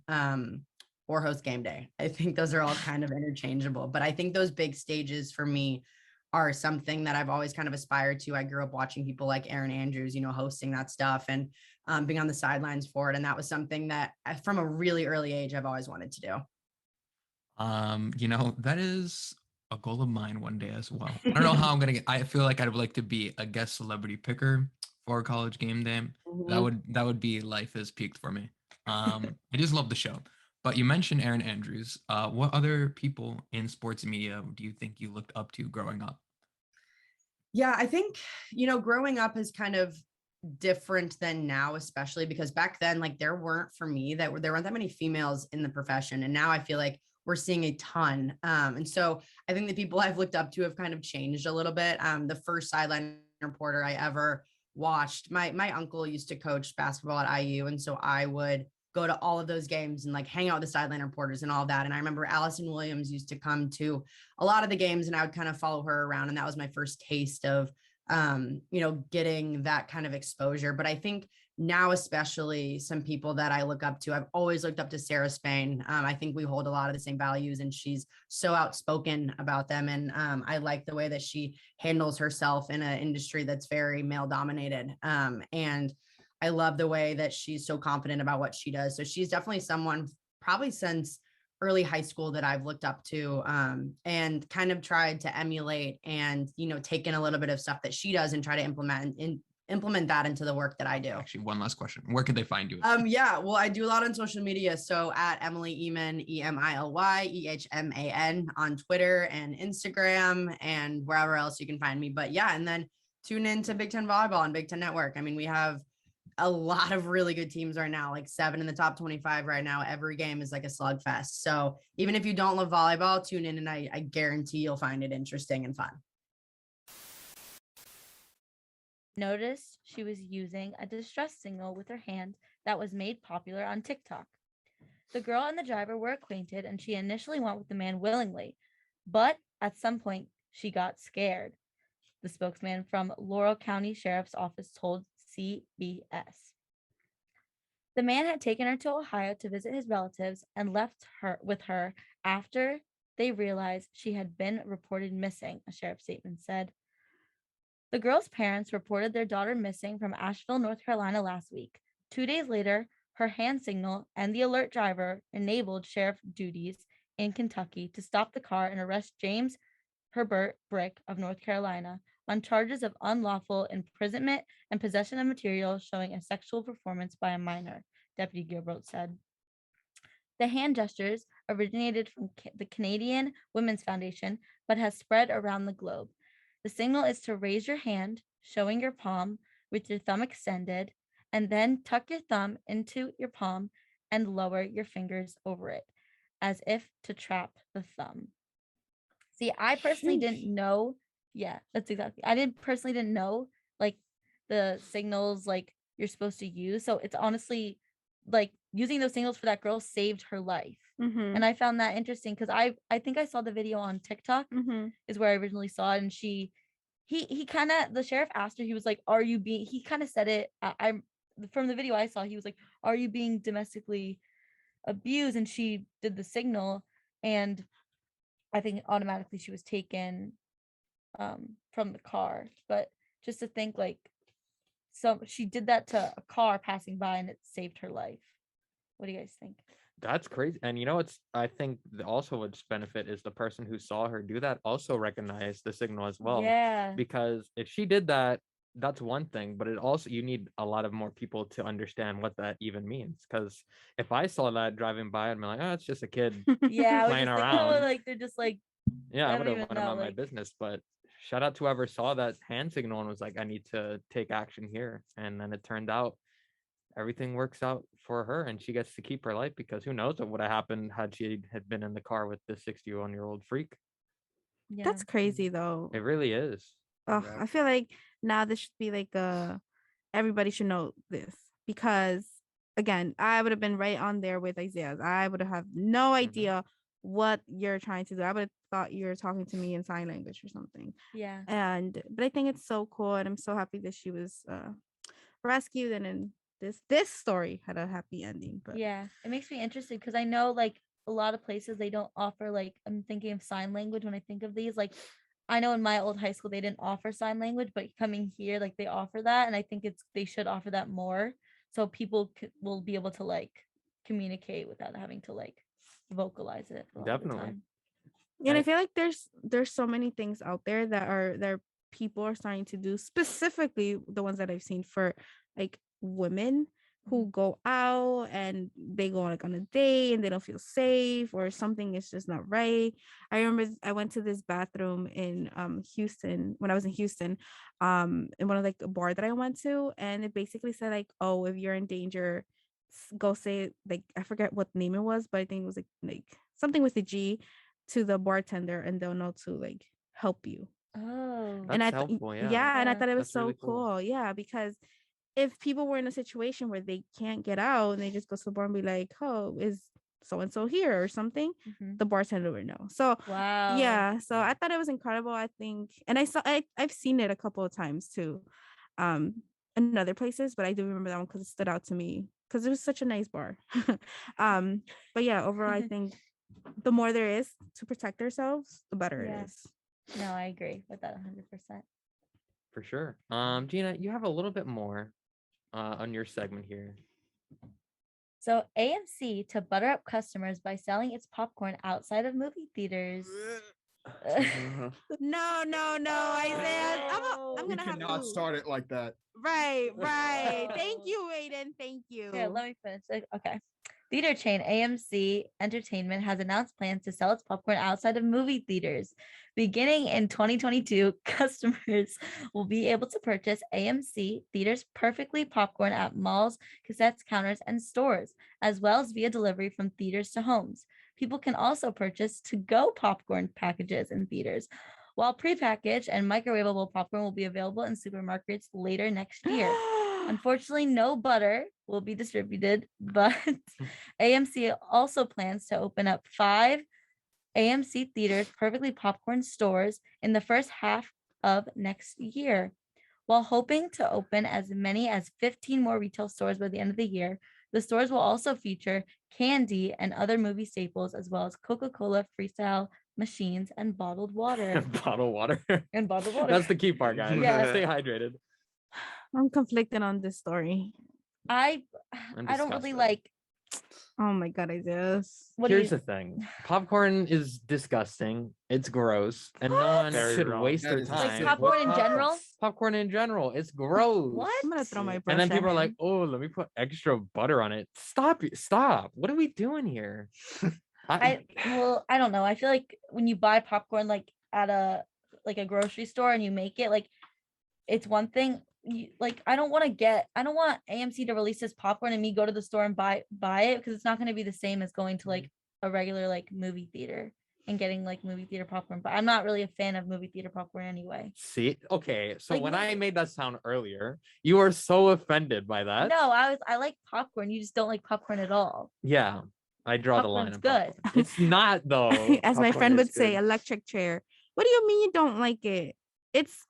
or host game day. I think those are all kind of interchangeable, but I think those big stages for me are something that I've always kind of aspired to. I grew up watching people like Erin Andrews, you know, hosting that stuff and being on the sidelines for it. And that was something that from a really early age, I've always wanted to do. You know, that is a goal of mine one day as well. I don't know how I'm gonna get. I feel like I'd like to be a guest celebrity picker for College Game Day. That would be life is peaked for me. I just love the show. But you mentioned Erin Andrews. What other people in sports media do you think you looked up to growing up? Yeah, I think, you know, growing up is kind of different than now, especially because back then, like there weren't that many females in the profession. And now I feel like we're seeing a ton. And so I think the people I've looked up to have kind of changed a little bit. The first sideline reporter I ever watched, my uncle used to coach basketball at IU. And so I would go to all of those games and like hang out with the sideline reporters and all that. And I remember Allison Williams used to come to a lot of the games and I would kind of follow her around. And that was my first taste of, you know, getting that kind of exposure. But I think now, especially some people that I look up to, I've always looked up to Sarah Spain. I think we hold a lot of the same values and she's so outspoken about them. And I like the way that she handles herself in an industry that's very male dominated. And I love the way that she's so confident about what she does. So she's definitely someone probably since early high school that I've looked up to, and kind of tried to emulate and, you know, taken a little bit of stuff that she does and try to implement that into the work that I do. Actually, one last question. Where could they find you? Yeah, well, I do a lot on social media. So at Emily Ehman, EMILYEHMAN on Twitter and Instagram and wherever else you can find me. But yeah, and then tune into Big Ten Volleyball and Big Ten Network. I mean, we have a lot of really good teams right now, like 7 in the top 25 right now. Every game is like a slugfest. So even if you don't love volleyball, tune in and I guarantee you'll find it interesting and fun. Noticed she was using a distress signal with her hand that was made popular on TikTok. The girl and the driver were acquainted and she initially went with the man willingly, but at some point she got scared. The spokesman from Laurel County Sheriff's Office told CBS. The man had taken her to Ohio to visit his relatives and left her with her after they realized she had been reported missing, a sheriff's statement said. The girl's parents reported their daughter missing from Asheville, North Carolina last week. 2 days later, her hand signal and the alert driver enabled sheriff duties in Kentucky to stop the car and arrest James Herbert Brick of North Carolina on charges of unlawful imprisonment and possession of material showing a sexual performance by a minor, Deputy Gilbert said. The hand gestures originated from the Canadian Women's Foundation, but has spread around the globe. The signal is to raise your hand, showing your palm with your thumb extended, and then tuck your thumb into your palm and lower your fingers over it as if to trap the thumb. See, I personally didn't know. Yeah, that's exactly. I didn't know like the signals like you're supposed to use. So it's honestly like using those signals for that girl saved her life. Mm-hmm. And I found that interesting because I think I saw the video on TikTok Mm-hmm. is where I originally saw it, and he kind of, the sheriff asked her, he was like, are you being, he kind of said it, I'm from the video I saw, he was like, are you being domestically abused? And she did the signal, and I think automatically she was taken from the car. But just to think like, so she did that to a car passing by and it saved her life. What do you guys think? That's crazy. And you know what's, I think also what's benefit is the person who saw her do that also recognized the signal as well. Yeah. Because if she did that, that's one thing, but it also, you need a lot of more people to understand what that even means. Because if I saw that driving by, I'd be like, oh, it's just a kid. Yeah, I was Playing just like, around. oh, like they're just like, Yeah, I I don't would have even went know, about my like- business. But shout out to whoever saw that hand signal and was like, I need to take action here. And then it turned out everything works out for her and she gets to keep her life, because who knows what would have happened had she had been in the car with the 61-year-old freak. yeah. That's crazy though. It really is. Oh, I feel like now this should be like everybody should know this, because again, I would have been right on there with Isaias. I would have no idea what you're trying to do. I would have thought you're talking to me in sign language or something. Yeah. But I think it's so cool, and I'm so happy that she was rescued, and in this story had a happy ending. But Yeah, it makes me interested because I know like a lot of places they don't offer, like, I'm thinking of sign language when I think of these. Like I know in my old high school they didn't offer sign language, but coming here like they offer that, and I think they should offer that more so people will be able to like communicate without having to like vocalize it a lot of the Definitely. time. and I feel like there's so many things out there that people are starting to do, specifically the ones that I've seen for like women who go out and they go like on a date and they don't feel safe or something is just not right. I remember I went to this bathroom in Houston when I was in Houston, in one of like a bar that I went to, and it basically said like, oh, if you're in danger, go say, like, I forget what name it was, but I think it was like something with a G, to the bartender, and they'll know to like help you. Oh. And That's I helpful, yeah. yeah, and I Yeah. thought it was That's so really cool. cool. Yeah, because if people were in a situation where they can't get out and they just go to the bar and be like, oh, is so and so here or something, Mhm. the bartender would know. So Wow. yeah, so I thought it was incredible. I think, and I've seen it a couple of times too, in other places, but I do remember that one because it stood out to me because it was such a nice bar. But yeah, overall, I think the more there is to protect ourselves, the better Yeah. it is. No, I agree with that 100%. For sure. Gina, you have a little bit more on your segment here. So AMC to butter up customers by selling its popcorn outside of movie theaters. No, Isaiah. I'm We gonna have cannot to start it like that. Right. Thank you, Aiden. Thank you. Here, let me finish. Okay. Theater chain AMC Entertainment has announced plans to sell its popcorn outside of movie theaters. Beginning in 2022, customers will be able to purchase AMC Theaters Perfectly popcorn at malls, cassettes, counters, and stores, as well as via delivery from theaters to homes. People can also purchase to-go popcorn packages in theaters, while prepackaged and microwavable popcorn will be available in supermarkets later next year. Unfortunately, no butter will be distributed, but AMC also plans to open up 5 AMC Theaters Perfectly Popcorn stores in the first half of next year. While hoping to open as many as 15 more retail stores by the end of the year, the stores will also feature candy and other movie staples, as well as Coca-Cola freestyle machines and bottled water. Bottled water. And bottled water. That's the key part, guys. Yeah. Stay hydrated. I'm conflicted on this story. I I'm don't really disgusted. like. Oh my god, Isaiah. What Here's do the thing. Popcorn is disgusting. It's gross. And no one Very should wrong. waste That their is time. like sick. popcorn in with general? Popcorn in general. It's gross. What? I'm gonna throw my brush. And then at people are like, him. oh, let me put extra butter on it. Stop. What are we doing here? I don't know. I feel like when you buy popcorn like at a grocery store and you make it, like, it's one thing. like I don't want AMC to release this popcorn and me go to the store and buy it, because it's not going to be the same as going to like a regular like movie theater and getting like movie theater popcorn. But I'm not really a fan of movie theater popcorn anyway. See, okay, so Like, when what- I made that sound earlier, you were so offended by that. No, I like popcorn. You just don't like popcorn at all. Yeah, I draw the line. Popcorn's on popcorn. It's not though. As my popcorn friend is would say, good. electric chair. What do you mean you don't like it? It's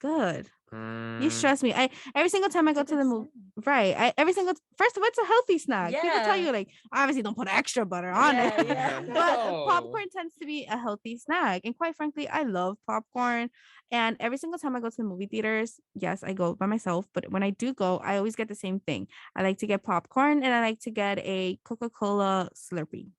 good. You Mm, stress me. Every single time I go It's to a the good movie, snack. right? First of all, it's a healthy snack. People tell Yeah. you like, obviously don't put extra butter on Yeah, it. yeah. But No. popcorn tends to be a healthy snack, and quite frankly, I love popcorn. And every single time I go to the movie theaters, yes, I go by myself, but when I do go, I always get the same thing. I like to get popcorn, and I like to get a Coca-Cola Slurpee.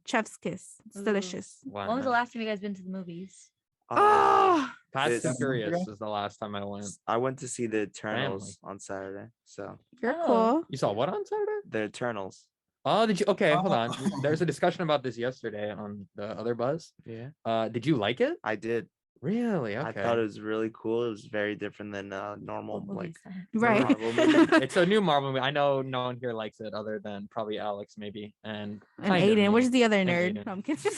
Chef's kiss. It's Ooh. delicious. wow. When was the last time you guys been to the movies? Oh, Fast This- and Furious ago? was the last time I went. I went to see the Eternals Family. on Saturday. So you're Oh. cool. You saw what on Saturday? the Eternals. Oh, did you? Okay, hold on. Oh. There's a discussion about this yesterday on the other buzz. Yeah, Did you like it? I did. Really? Okay. I thought it was really cool. It was very different than normal What movie like is that? Right. Marvel movie. It's a new Marvel movie. I know no one here likes it other than probably Alex, maybe, and And kinda Aiden, me. where's the other And nerd? Aiden. No, I'm kidding. It's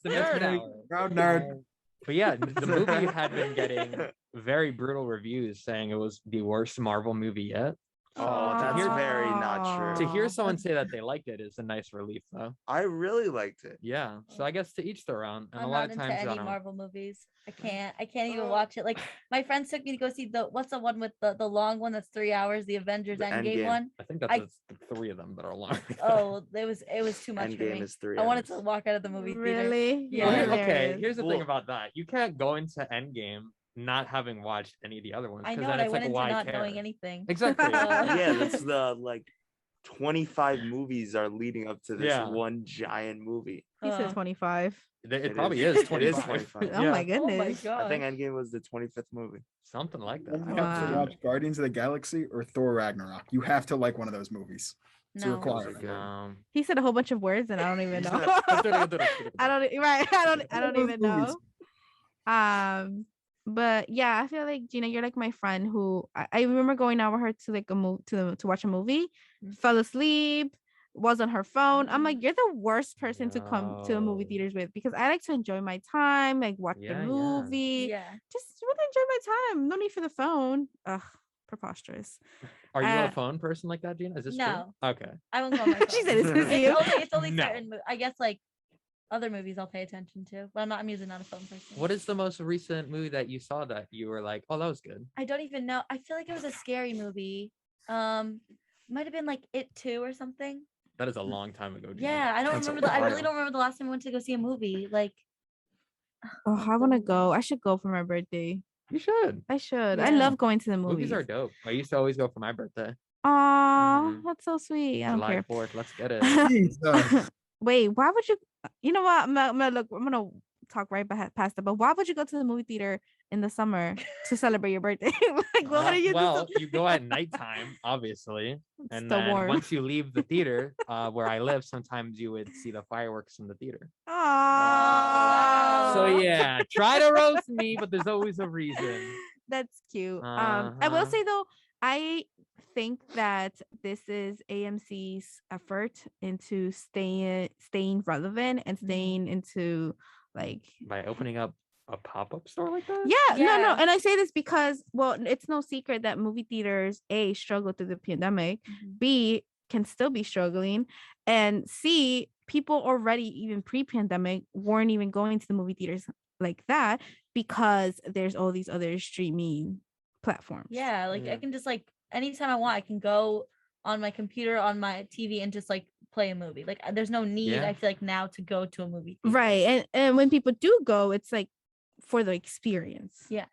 the nerd Nerd. hour. Proud nerd. But yeah, the movie had been getting very brutal reviews, saying it was the worst Marvel movie yet. Oh, that's hear- very not true. To hear Aw. someone say that they liked it is a nice relief, though. I really liked it. Yeah. So I guess to each their own. And I'm a lot not of into times, I any don't. Marvel movies. I can't even watch it. Like my friends took me to go see what's the one with the long one that's 3 hours, the Avengers The Endgame Endgame. one. I think that's I- the three of them that are long. Oh, it was too much for Endgame me. is 3 I wanted to hours. walk out of the movie theater. Really? Yeah. Well, Yeah, okay, Hilarious. here's the thing Well- about that. You can't go into Endgame not having watched any of the other ones. I 'cause know, then and I it's went like, into why not care? knowing anything. Exactly. Yeah, that's the like 25 movies are leading up to this Yeah. one giant movie. He said Uh, 25. It It probably is. is It is 25. 25. Oh Yeah, my Oh goodness. my I think god. Endgame was the 25th movie. something like You that. have to Wow. watch Guardians of the Galaxy or Thor Ragnarok. You have to like one of those movies. It's a No. requirement. good. He said a whole bunch of words and I don't even know. I I don't right. I don't Those even movies. know. But yeah, I feel like Gina, you're like my friend who I remember going out with her to like a move to watch a movie, Mm. fell asleep, was on her phone. I'm like, you're the worst person to come to the movie No. theaters with, because I like to enjoy my time, like watch Yeah, the yeah. movie. Yeah. Just really enjoy my time. No need for the phone. Ugh, preposterous. Are you Uh, a phone person like that, Gina? Is this No. true? Okay. I won't go on my phone. She said it's It's you. It's only No. certain I guess like other movies I'll pay attention to, but I'm usually not a phone person. What is the most recent movie that you saw that you were like, oh, that was good? I don't even know. I feel like it was a scary movie. Might have been like It 2 or something. That is a long time ago. Gina. Yeah, I don't That's a remember. I really while. don't remember the last time I went to go see a movie. Like, Oh, what's I the want to movie? go. I should go for my birthday. You should. I should. I Yeah. love going to the Movies movies. are dope. I used to always go for my birthday. Aw, Mhm. that's so sweet. I don't July care. 4th. Let's get it. Jesus. Wait, why would you? You know what? I'm gonna talk right past it. But why would you go to the movie theater in the summer to celebrate your birthday? Like, what would you Well, do? you go at nighttime, obviously, and still then warm. once you leave the theater, where I live, sometimes you would see the fireworks in the theater. Aww. So yeah, try to roast me, but there's always a reason. That's cute. I will Uh-huh. say though, I think that this is AMC's effort into staying relevant and staying into like By opening up a pop-up store like that? no, Yeah. and I say this because, well, it's no secret that movie theaters A, struggle through the pandemic, Mhm. B, can still be struggling, and C, people already even pre-pandemic weren't even going to the movie theaters like that because there's all these other streaming platforms. Yeah, like Yeah. I can just like anytime I want, I can go on my computer, on my TV, and just like play a movie. Like there's no need, Yeah. I feel like, now to go to a movie theater. Right. And when people do go, it's like for the experience. Yeah.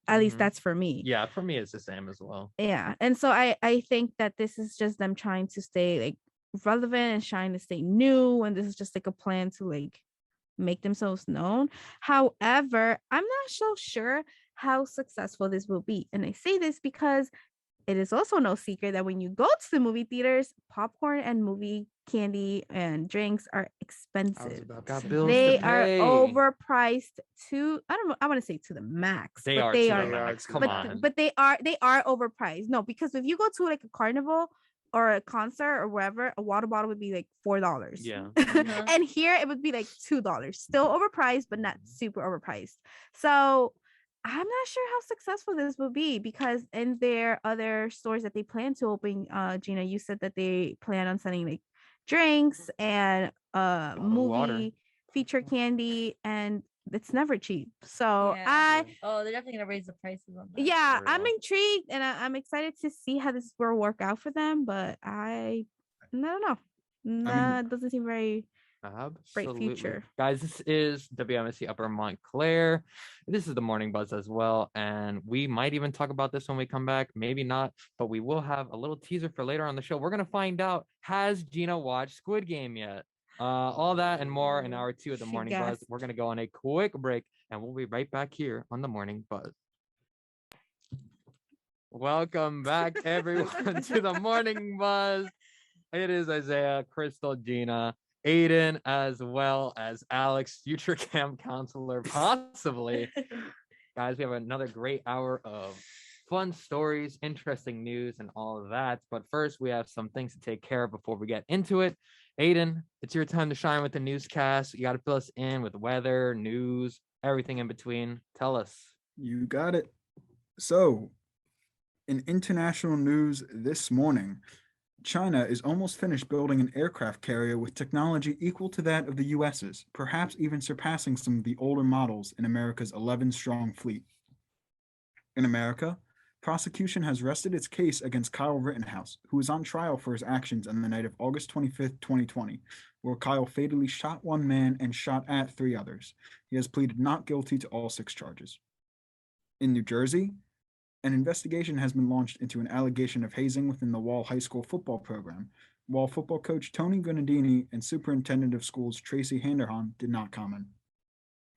At least Mhm. that's for me. Yeah, for me it's the same as well. Yeah. And so I think that this is just them trying to stay like relevant and trying to stay new. And this is just like a plan to like make themselves known. However, I'm not so sure how successful this will be. And I say this because it is also no secret that when you go to the movie theaters, popcorn and movie candy and drinks are I was expensive. about to Got say. bills to They are pay. overpriced to, I don't know, I want to say to the max, They but are they to are the They are max. to Come the but max. on. but they are overpriced. No, because if you go to like a carnival or a concert or wherever, a water bottle would be like $4. Yeah. Uh-huh. And here it would be like $2. Still overpriced, but not super overpriced. So I'm not sure how successful this will be, because in their other stores that they plan to open, Gina, you said that they plan on selling like drinks and Bottled water. movie feature candy, and it's never cheap. So Yeah. Oh, they're definitely gonna raise the prices on that. yeah, For I'm real. intrigued, and I'm excited to see how this will work out for them. But I don't know. Nah, it doesn't seem very bright Absolutely. future. Guys, this is WMSC Upper Montclair. This is the Morning Buzz as well. And we might even talk about this when we come back. Maybe not, but we will have a little teaser for later on the show. We're going to find out, has Gina watched Squid Game yet? All that and more in hour 2 of the She Morning Buzz. gasped. We're going to go on a quick break and we'll be right back here on the Morning Buzz. Welcome back, everyone, to the Morning Buzz. It is Isaiah, Cristal, Gina, Aiden, as well as Alex, future camp counselor, possibly. Guys, we have another great hour of fun stories, interesting news, and all of that. But first, we have some things to take care of before we get into it. Aiden, it's your time to shine with the newscast. You got to fill us in with weather, news, everything in between. Tell us. You got it. So, in international news this morning, China is almost finished building an aircraft carrier with technology equal to that of the US's, perhaps even surpassing some of the older models in America's 11-strong fleet. In America, prosecution has rested its case against Kyle Rittenhouse, who is on trial for his actions on the night of August 25th, 2020, where Kyle fatally shot one man and shot at 3 others. He has pleaded not guilty to all 6 charges. In New Jersey, an investigation has been launched into an allegation of hazing within the Wall High School football program, while football coach Tony Gunadini and superintendent of schools Tracy Handerhan did not comment.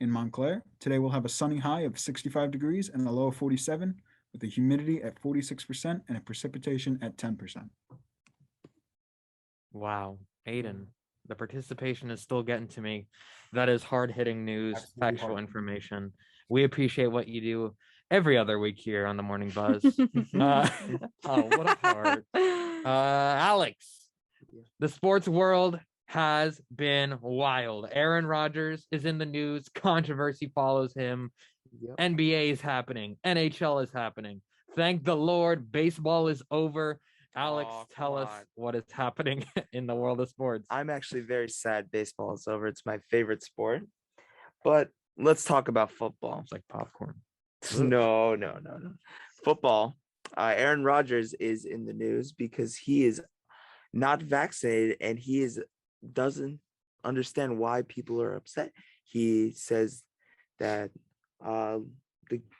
In Montclair, today we'll have a sunny high of 65 degrees and a low of 47, with a humidity at 46% and a precipitation at 10%. Wow, Aiden, the participation is still getting to me. That is hard-hitting news, Absolutely factual hard. information. We appreciate what you do every other week here on the Morning Buzz. Oh, what a heart. Alex, the sports world has been wild. Aaron Rodgers is in the news. Controversy follows him. Yep. NBA is happening. NHL is happening. Thank the Lord, baseball is over. Alex, Oh, tell come us on. what is happening in the world of sports. I'm actually very sad baseball is over. It's my favorite sport. But let's talk about football. It's like popcorn. No. Football. Aaron Rodgers is in the news because he is not vaccinated and doesn't understand why people are upset. He says that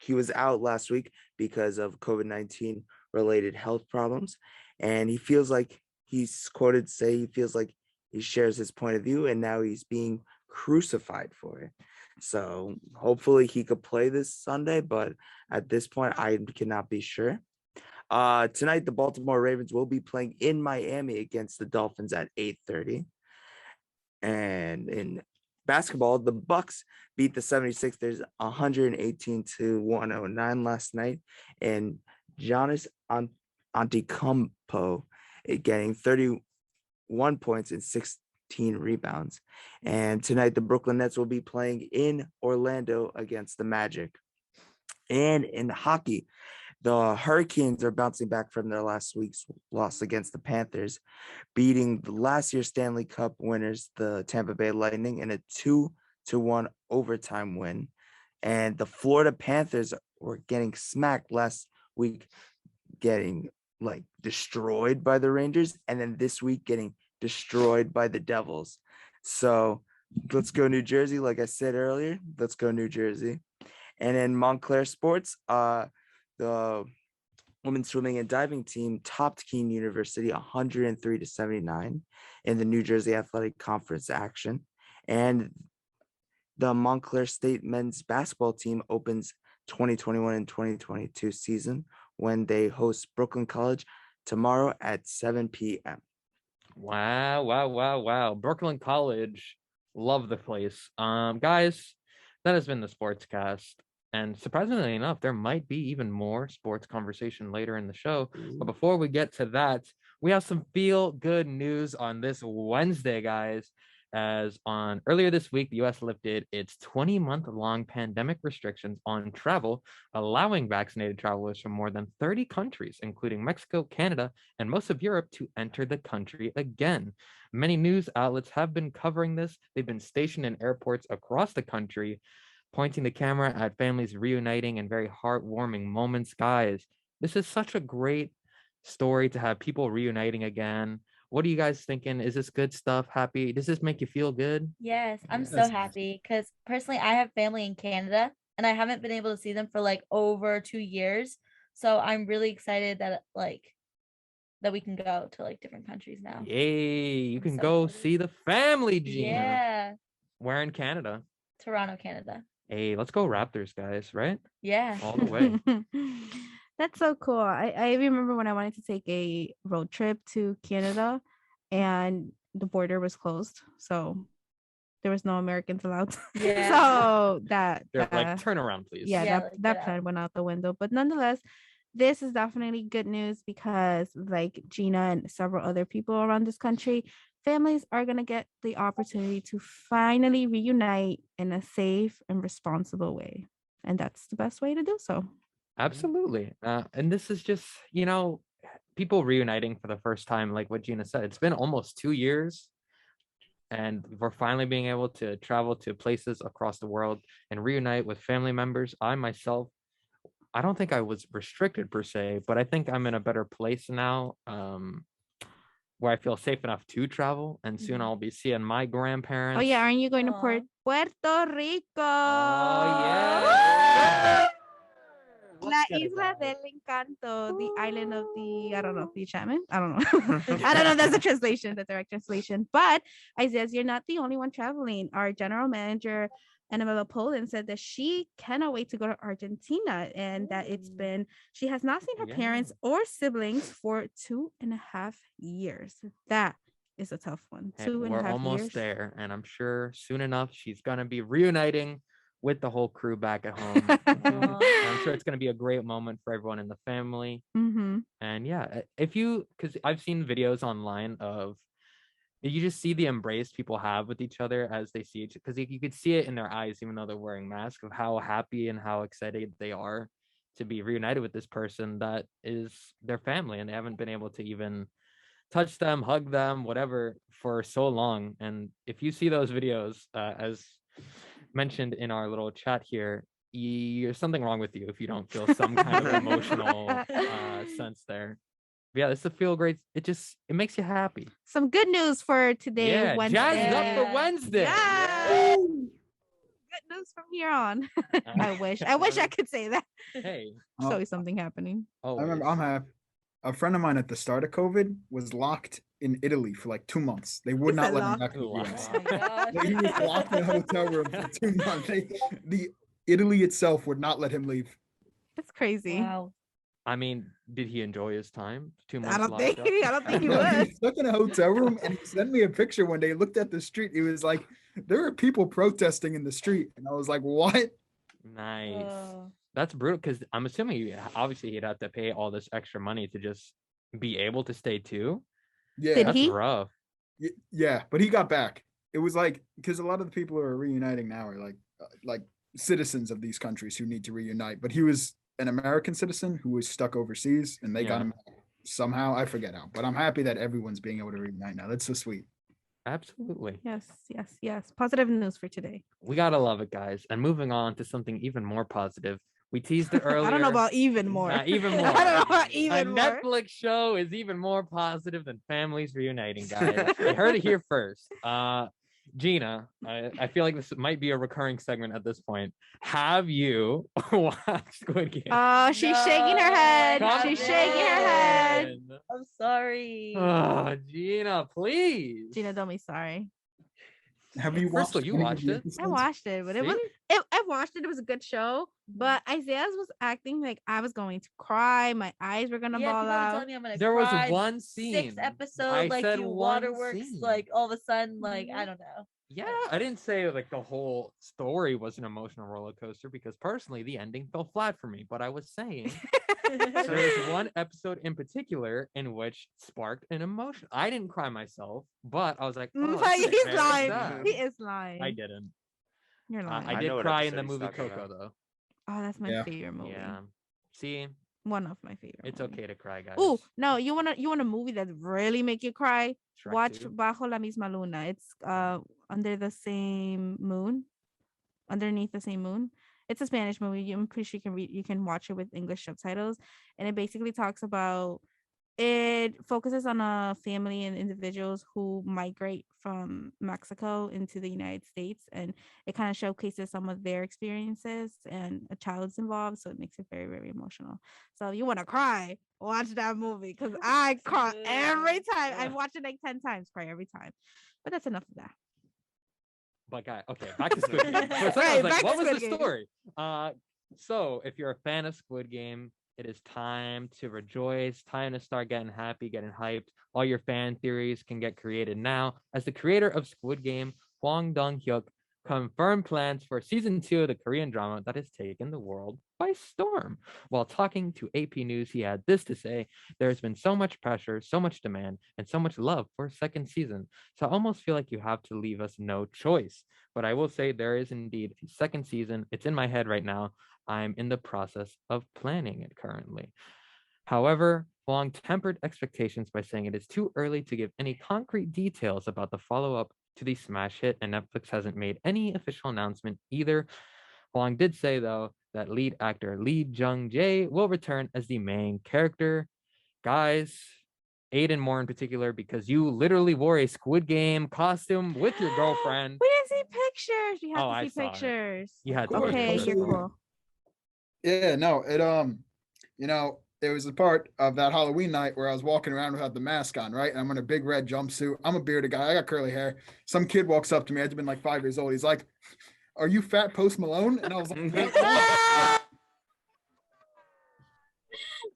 he was out last week because of COVID-19 related health problems, and he feels like he's quoted say he feels like he shares his point of view, and now he's being crucified for it. So hopefully he could play this Sunday, but at this point I cannot be sure. Tonight the Baltimore Ravens will be playing in Miami against the Dolphins at 8:30. And in basketball, the Bucks beat the 76ers 118-109 last night, and Giannis Antetokounmpo getting 31 points and 16 rebounds. And tonight the Brooklyn Nets will be playing in Orlando against the Magic. And in hockey, the Hurricanes are bouncing back from their last week's loss against the Panthers, beating the last year's Stanley Cup winners, the Tampa Bay Lightning, in a 2-1 overtime win. And the Florida Panthers were getting smacked last week, getting like destroyed by the Rangers, and then this week getting destroyed by the Devils. So let's go New Jersey. Like I said earlier, let's go New Jersey. And in Montclair sports, the women's swimming and diving team topped Keene University 103-79 in the New Jersey Athletic Conference action. And the Montclair State men's basketball team opens 2021 and 2022 season when they host Brooklyn College tomorrow at 7 p.m. Wow. Brooklyn College. Love the place. Guys, that has been the Sportscast. And surprisingly enough, there might be even more sports conversation later in the show. But before we get to that, we have some feel good news on this Wednesday, guys. As on earlier this week, the US lifted its 20-month-long pandemic restrictions on travel, allowing vaccinated travelers from more than 30 countries, including Mexico, Canada, and most of Europe, to enter the country again. Many news outlets have been covering this. They've been stationed in airports across the country, pointing the camera at families reuniting in very heartwarming moments. Guys, this is such a great story to have people reuniting again. What are you guys thinking? Is this good stuff? Happy? Does this make you feel good? Yes, I'm so Yes. happy because personally, I have family in Canada and I haven't been able to see them for like over 2 years. So I'm really excited that that we can go to like different countries now. Yay, you I'm can so go excited. see the family, Gina. Yeah, Where in Canada? Toronto, Canada. Hey, let's go Raptors, guys, right? Yeah. All the way. That's so cool. I remember when I wanted to take a road trip to Canada and the border was closed. So there was no Americans allowed. Yeah. So that They're like, turn around, please. yeah, Yeah, that, like, that get plan out. went out the window. But nonetheless, this is definitely good news because like Gina and several other people around this country, families are going to get the opportunity to finally reunite in a safe and responsible way. And that's the best way to do so. Absolutely. And this is just, people reuniting for the first time, like what Gina said. It's been almost 2 years, and we're finally being able to travel to places across the world and reunite with family members. I myself, I don't think I was restricted per se, but I think I'm in a better place now, where I feel safe enough to travel. And soon Mhm. I'll be seeing my grandparents. Oh, yeah. Aren't you going to Aw. Puerto Rico? Oh, yeah. La Let's get it, Isla guys. del Encanto, the island of the, I don't know, the enchantment. I don't know. I don't know if that's the translation, the direct translation. But Isaias, you're not the only one traveling. Our general manager, Annabella Poland, said that she cannot wait to go to Argentina and that she has not seen her Yeah. parents or siblings for 2.5 years. That is a tough one. Hey, 2.5 we're almost years. there, and I'm sure soon enough she's gonna be reuniting with the whole crew back at home. And I'm sure it's gonna be a great moment for everyone in the family. Mm-hmm. And yeah, because I've seen videos online of, you just see the embrace people have with each other as they see each, because you could see it in their eyes, even though they're wearing masks, of how happy and how excited they are to be reunited with this person that is their family, and they haven't been able to even touch them, hug them, whatever, for so long. And if you see those videos, as mentioned in our little chat here, there's something wrong with you if you don't feel some kind of emotional sense there. But yeah, it's a feel great. It makes you happy. Some good news for today, Yeah, Wednesday. jazzed up for Yeah. Wednesday. Yeah. Good news from here on. I wish I could say that. Hey. There's always something happening. Oh, I remember I'm happy. A friend of mine at the start of COVID was locked in Italy for like 2 months. They would He not said let him locked. back to the Wow. US. Oh my gosh. He was locked in a hotel room for 2 months. The Italy itself would not let him leave. That's crazy. Wow. I mean, did he enjoy his time? 2 months I don't locked think up? I don't think he No, he was. was stuck in a hotel room, and he sent me a picture one day. He looked at the street. He was like, there are people protesting in the street. And I was like, what? Nice. Oh. That's brutal, because I'm assuming obviously he'd have to pay all this extra money to just be able to stay too. Yeah. Did That's he? rough. Yeah, but he got back. It was like, because a lot of the people who are reuniting now are like citizens of these countries who need to reunite. But he was an American citizen who was stuck overseas, and they got Yeah. him somehow. I forget how, but I'm happy that everyone's being able to reunite now. That's so sweet. Absolutely. Yes. Positive news for today. We gotta love it, guys. And moving on to something even more positive. We teased it earlier. I don't know about even more. Even more. I don't know about A even more. Netflix show is even more positive than families reuniting, guys. You heard it here first. Gina, I feel like this might be a recurring segment at this point. Have you watched Squid Game? Oh, she's shaking her head. Come She's shaking her head. on. I'm sorry. Oh, Gina, please. Gina, don't be sorry. Have you Cristal, watched? you any of watched the it? episodes? I watched it, but it See? I watched it. It was a good show, but Isaiah was acting like I was going to cry. My eyes were gonna Yeah, ball people have been out. telling me I'm gonna There was cry. one scene. 6 episode, I like said you one waterworks, scene. like all of a sudden, like I don't know. Yeah, I didn't say like the whole story was an emotional roller coaster because personally the ending fell flat for me. But I was saying there's one episode in particular in which sparked an emotion. I didn't cry myself, but I was like, oh, But this is he's very lying. sad. He is lying. I didn't. You're lying. I I did know what cry in episode the he's movie talking Coco about. though. Oh, that's my Yeah. favorite movie. Yeah. See, One of my favorite. it's movies. okay to cry, guys. Oh no, you want a movie that really make you cry? Shrek Watch 2. Bajo la misma luna. It's under the same moon, underneath the same moon. It's a Spanish movie. I'm pretty sure you can watch it with English subtitles, and it basically talks about. It focuses on a family and individuals who migrate from Mexico into the United States, and it kind of showcases some of their experiences. And a child's involved, so it makes it very, very emotional. So if you want to cry, watch that movie because I cry every time. I've watched it like 10 times, cry every time. But that's enough of that. But guy, okay, back to Squid Game. For a second, I Right, was like, back to what was Squid the Game. story? So if you're a fan of Squid Game, it is time to rejoice, time to start getting happy, getting hyped. All your fan theories can get created now, as the creator of Squid Game, Hwang Dong-hyuk, confirmed plans for season 2 of the Korean drama that has taken the world by storm. While talking to AP News, he had this to say: "There's been so much pressure, so much demand, and so much love for a second season. So I almost feel like you have to leave us no choice. But I will say there is indeed a second season. It's in my head right now. I'm in the process of planning it currently." However, Wong tempered expectations by saying it is too early to give any concrete details about the follow-up to the smash hit, and Netflix hasn't made any official announcement either. Wong did say, though, that lead actor Lee Jung-jae will return as the main character. Guys, Aiden more in particular, because you literally wore a Squid Game costume with your girlfriend. We didn't see pictures. We have Oh, to I see saw it. pictures. You had to course, look at Okay, the you're also- cool. Yeah, no, there was a part of that Halloween night where I was walking around without the mask on, right? And I'm in a big red jumpsuit. I'm a bearded guy. I got curly hair. Some kid walks up to me. I'd been like 5 years old. He's like, "Are you Fat Post Malone?" And I was like,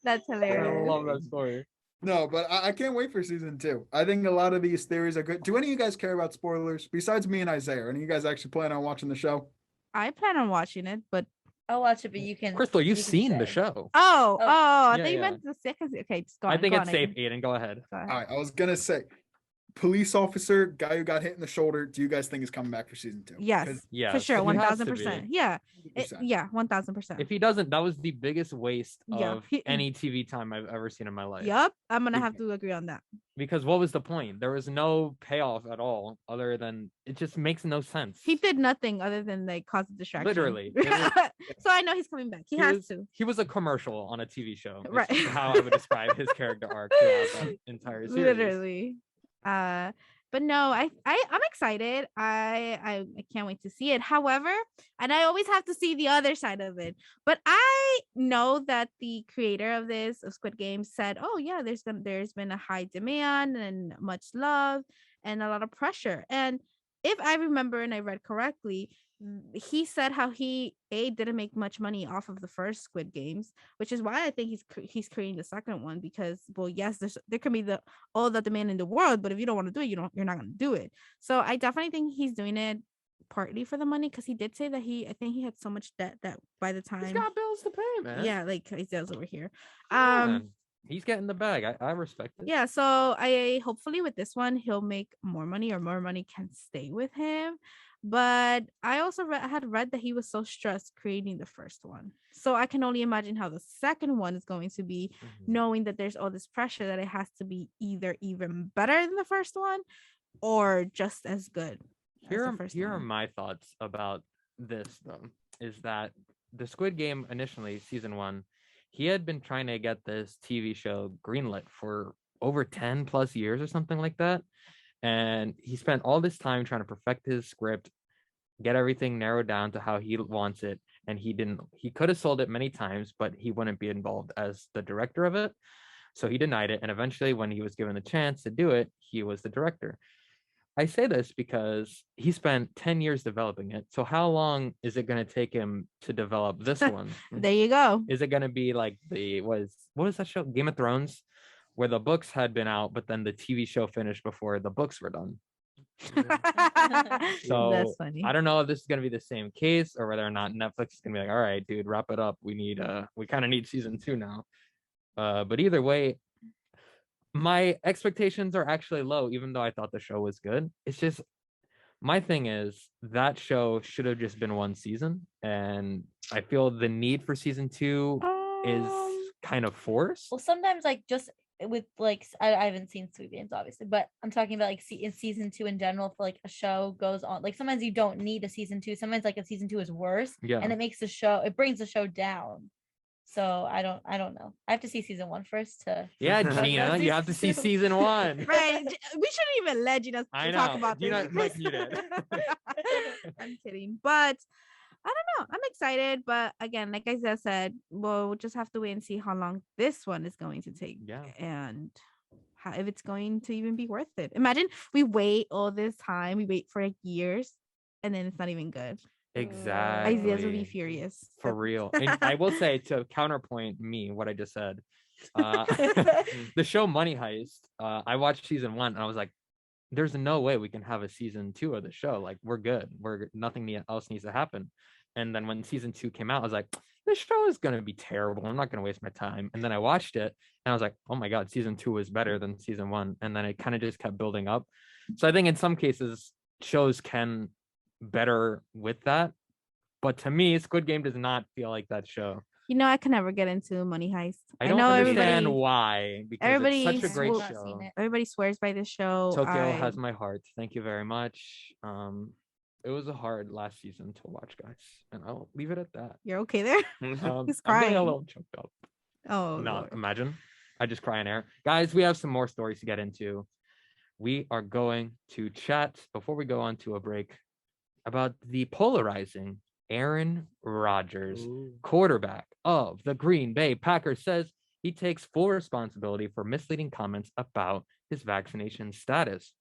That's I hilarious. love that story. no, but I can't wait for season 2. I think a lot of these theories are good. Do any of you guys care about spoilers besides me and Isaiah? Any of you guys actually plan on watching the show? I plan on watching it, but I'll watch it, but you can. Crystal, you've you can seen the say. show. I Yeah, think you yeah. meant the second. Okay, just go on. I think go it's on, safe, Aiden. Aiden. Go ahead. Go ahead. All right, I was gonna say, police officer guy who got hit in the shoulder. Do you guys think is coming back for season 2? Yes, Yeah, for sure, he has to 1000%. be. Yeah, 100%. yeah, 1000%. If he doesn't, that was the biggest waste Yeah, of any TV time I've ever seen in my life. Yep, I'm gonna Big have to agree on that. Because what was the point? There was no payoff at all, other than it just makes no sense. He did nothing other than like cause a distraction. Literally. It was- So I know he's coming back. He has was, to. He was a commercial on a TV show. It's Right. just how I would describe his character arc throughout that entire series. Literally. But no, I'm excited. I can't wait to see it. However, and I always have to see the other side of it. But I know that the creator of this of Squid Game said, "Oh yeah, there's been a high demand and much love and a lot of pressure." And if I remember and I read correctly, he said how he didn't make much money off of the first Squid Games, which is why I think he's creating the second one, because well, yes, there can be all the demand in the world, but if you don't want to do it, you're not going to do it. So I definitely think he's doing it partly for the money, because he did say that I think he had so much debt that by the time He's got bills to pay, man. yeah, like Isaiah's over here. Man, he's getting the bag. I respect it. Yeah, so I hopefully with this one he'll make more money, or more money can stay with him. But I also had read that he was so stressed creating the first one, so I can only imagine how the second one is going to be, Mhm. knowing that there's all this pressure that it has to be either even better than the first one or just as good as the first Here are one. my thoughts about this, though, is that the Squid Game initially, season 1, he had been trying to get this TV show greenlit for over 10 plus years or something like that. And he spent all this time trying to perfect his script, get everything narrowed down to how he wants it. And he could have sold it many times, but he wouldn't be involved as the director of it. So he denied it. And eventually, when he was given the chance to do it, he was the director. I say this because he spent 10 years developing it. So how long is it going to take him to develop this one? There you go. Is it going to be like what was that show? Game of Thrones, where the books had been out, but then the TV show finished before the books were done. So That's funny. I don't know if this is going to be the same case or whether or not Netflix is going to be like, all right, dude, wrap it up. We kind of need season 2 now. But either way, my expectations are actually low, even though I thought the show was good. It's just, my thing is that show should have just been one season, and I feel the need for season 2 is kind of forced. Well, sometimes like just with like I haven't seen Squid Games obviously, but I'm talking about like in season 2 in general. For like a show goes on, like sometimes you don't need a season 2. Sometimes like a season 2 is worse, Yeah. and it brings the show down. So I don't know. I have to see season 1 first to. Yeah, Gina, you have to see season 1. Right. We shouldn't even let Gina I talk know. about Gina this. like you did. I'm kidding. But I don't know. I'm excited. But again, like Isaiah said, we'll just have to wait and see how long this one is going to take. Yeah. And if it's going to even be worth it. Imagine we wait all this time. We wait for like years and then it's not even good. Exactly. Isaiah's will be furious. For real. And I will say, to counterpoint what I just said, the show Money Heist, I watched season 1 and I was like, there's no way we can have a season 2 of the show. Like, we're good. Nothing else needs to happen. And then when season 2 came out, I was like, this show is going to be terrible. I'm not going to waste my time. And then I watched it and I was like, oh my God, season 2 was better than season 1. And then it kind of just kept building up. So I think in some cases, shows can better with that. But to me, Squid Game does not feel like that show. You know, I can never get into Money Heist. I don't know understand why, because it's such a great everybody's show. Everybody swears by this show. Tokyo has my heart. Thank you very much. It was a hard last season to watch, guys, and I'll leave it at that. You're okay there? He's crying. I'm getting a little choked up. Oh No, Lord. imagine. I just cry in air. Guys, we have some more stories to get into. We are going to chat before we go on to a break about the polarizing Aaron Rodgers, quarterback of the Green Bay Packers, says he takes full responsibility for misleading comments about his vaccination status.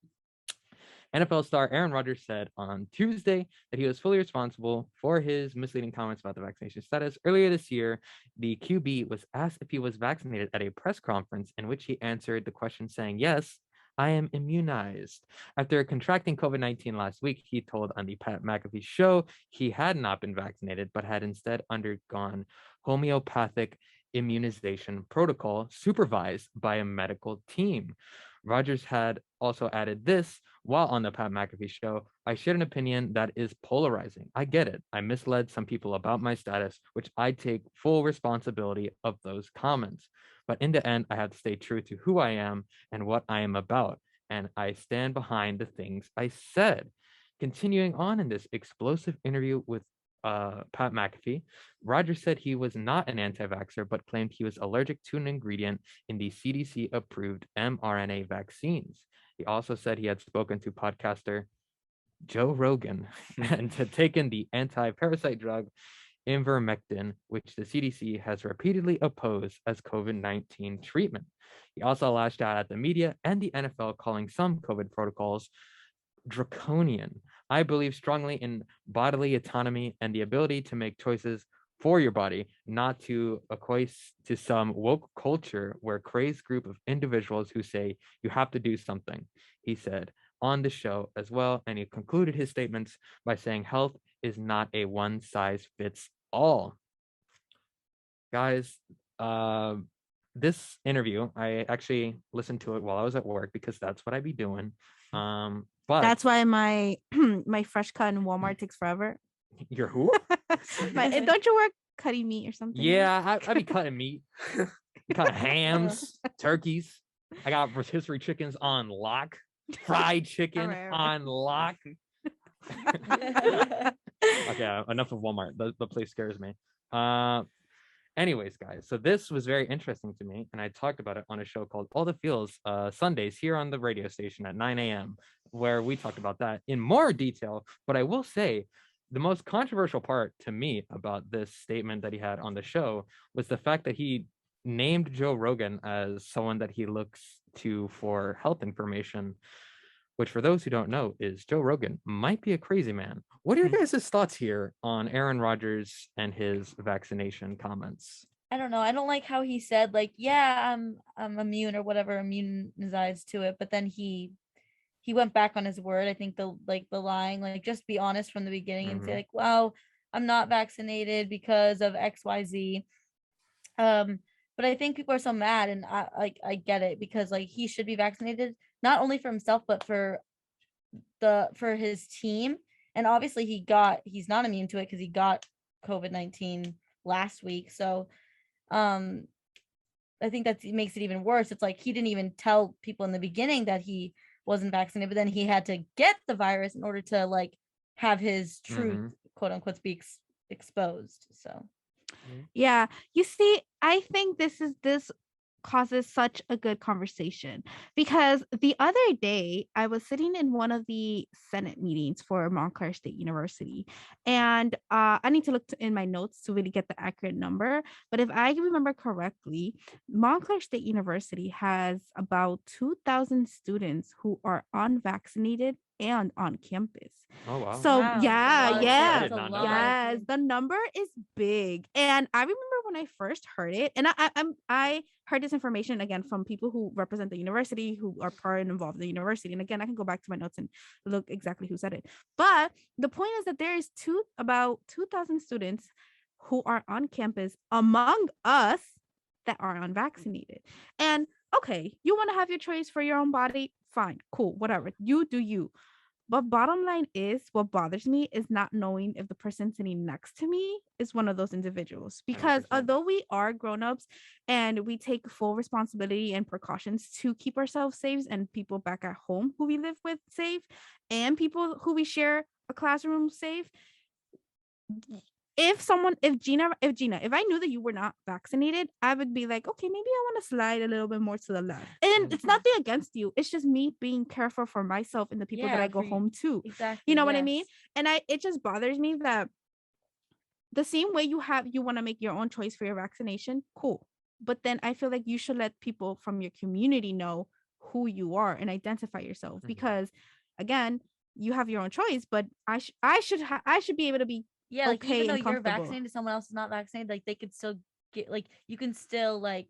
NFL star Aaron Rodgers said on Tuesday that he was fully responsible for his misleading comments about the vaccination status. Earlier this year, the QB was asked if he was vaccinated at a press conference in which he answered the question saying, "Yes, I am immunized." After contracting COVID-19 last week, he told on the Pat McAfee show he had not been vaccinated, but had instead undergone homeopathic immunization protocol supervised by a medical team. Rodgers had also added this while on the Pat McAfee show: "I shared an opinion that is polarizing. I get it. I misled some people about my status, which I take full responsibility of those comments. But in the end, I have to stay true to who I am and what I am about. And I stand behind the things I said." Continuing on in this explosive interview with Pat McAfee, Rodgers said he was not an anti-vaxxer, but claimed he was allergic to an ingredient in the CDC-approved mRNA vaccines. He also said he had spoken to podcaster Joe Rogan and had taken the anti-parasite drug ivermectin, which the CDC has repeatedly opposed as COVID-19 treatment. He also lashed out at the media and the NFL, calling some COVID protocols draconian. "I believe strongly in bodily autonomy and the ability to make choices for your body, not to acquiesce to some woke culture where crazed group of individuals who say you have to do something," he said on the show as well. And he concluded his statements by saying health is not a one-size-fits-all. Guys, this interview, I actually listened to it while I was at work because that's what I be doing. But That's why my my fresh cut in Walmart takes forever. You're who? Don't you work cutting meat or something? Yeah, I be cutting meat, cutting hams, turkeys. I got rotisserie chickens on lock, fried chicken All right. on lock. Okay, enough of Walmart. The place scares me. Anyways, guys, so this was very interesting to me, and I talked about it on a show called All the Feels Sundays here on the radio station at 9 a.m., where we talked about that in more detail. But I will say the most controversial part to me about this statement that he had on the show was the fact that he named Joe Rogan as someone that he looks to for health information. which for those who don't know is Joe Rogan might be a crazy man. What are your guys' thoughts here on Aaron Rodgers and his vaccination comments? I don't know. I don't like how he said like, yeah, I'm immune or whatever, immunized to it, but then he went back on his word. I think the lying, like just be honest from the beginning and say like, well, I'm not vaccinated because of XYZ. But I think people are so mad, and I get it, because like he should be vaccinated not only for himself but for his team. And obviously he's not immune to it because he got COVID-19 last week. So I think that makes it even worse. It's like he didn't even tell people in the beginning that he wasn't vaccinated, but then he had to get the virus in order to like have his truth, quote unquote, be exposed. So Yeah, you see, I think this causes such a good conversation, because the other day I was sitting in one of the Senate meetings for Montclair State University, and I need to look in my notes to really get the accurate number, but if I remember correctly, Montclair State University has about 2,000 students who are unvaccinated and on campus. Oh wow. So wow, yeah, a lot of yeah. kids, I did a not know lot of that. Yes, kids. the number is big. And I remember when I first heard it, and I heard this information again from people who represent the university, who are part and involved in the university. And again, I can go back to my notes and look exactly who said it. But the point is that there is about 2,000 students who are on campus among us that are unvaccinated. And okay, you want to have your choice for your own body, fine, cool, whatever. You do you. But bottom line is, what bothers me is not knowing if the person sitting next to me is one of those individuals. Because 100%. although we are grown-ups and we take full responsibility and precautions to keep ourselves safe and people back at home who we live with safe and people who we share a classroom safe, if Gina, if I knew that you were not vaccinated, I would be like, okay, maybe I want to slide a little bit more to the left. And it's nothing against you. It's just me being careful for myself and the people that I go home to. Exactly. You know what I mean? yes. And it just bothers me that the same way you want to make your own choice for your vaccination, cool. But then I feel like you should let people from your community know who you are and identify yourself, because again, you have your own choice, but I should be able to be Yeah, like okay even though and you're comfortable. vaccinated, someone else is not vaccinated, like they could still get, like you can still like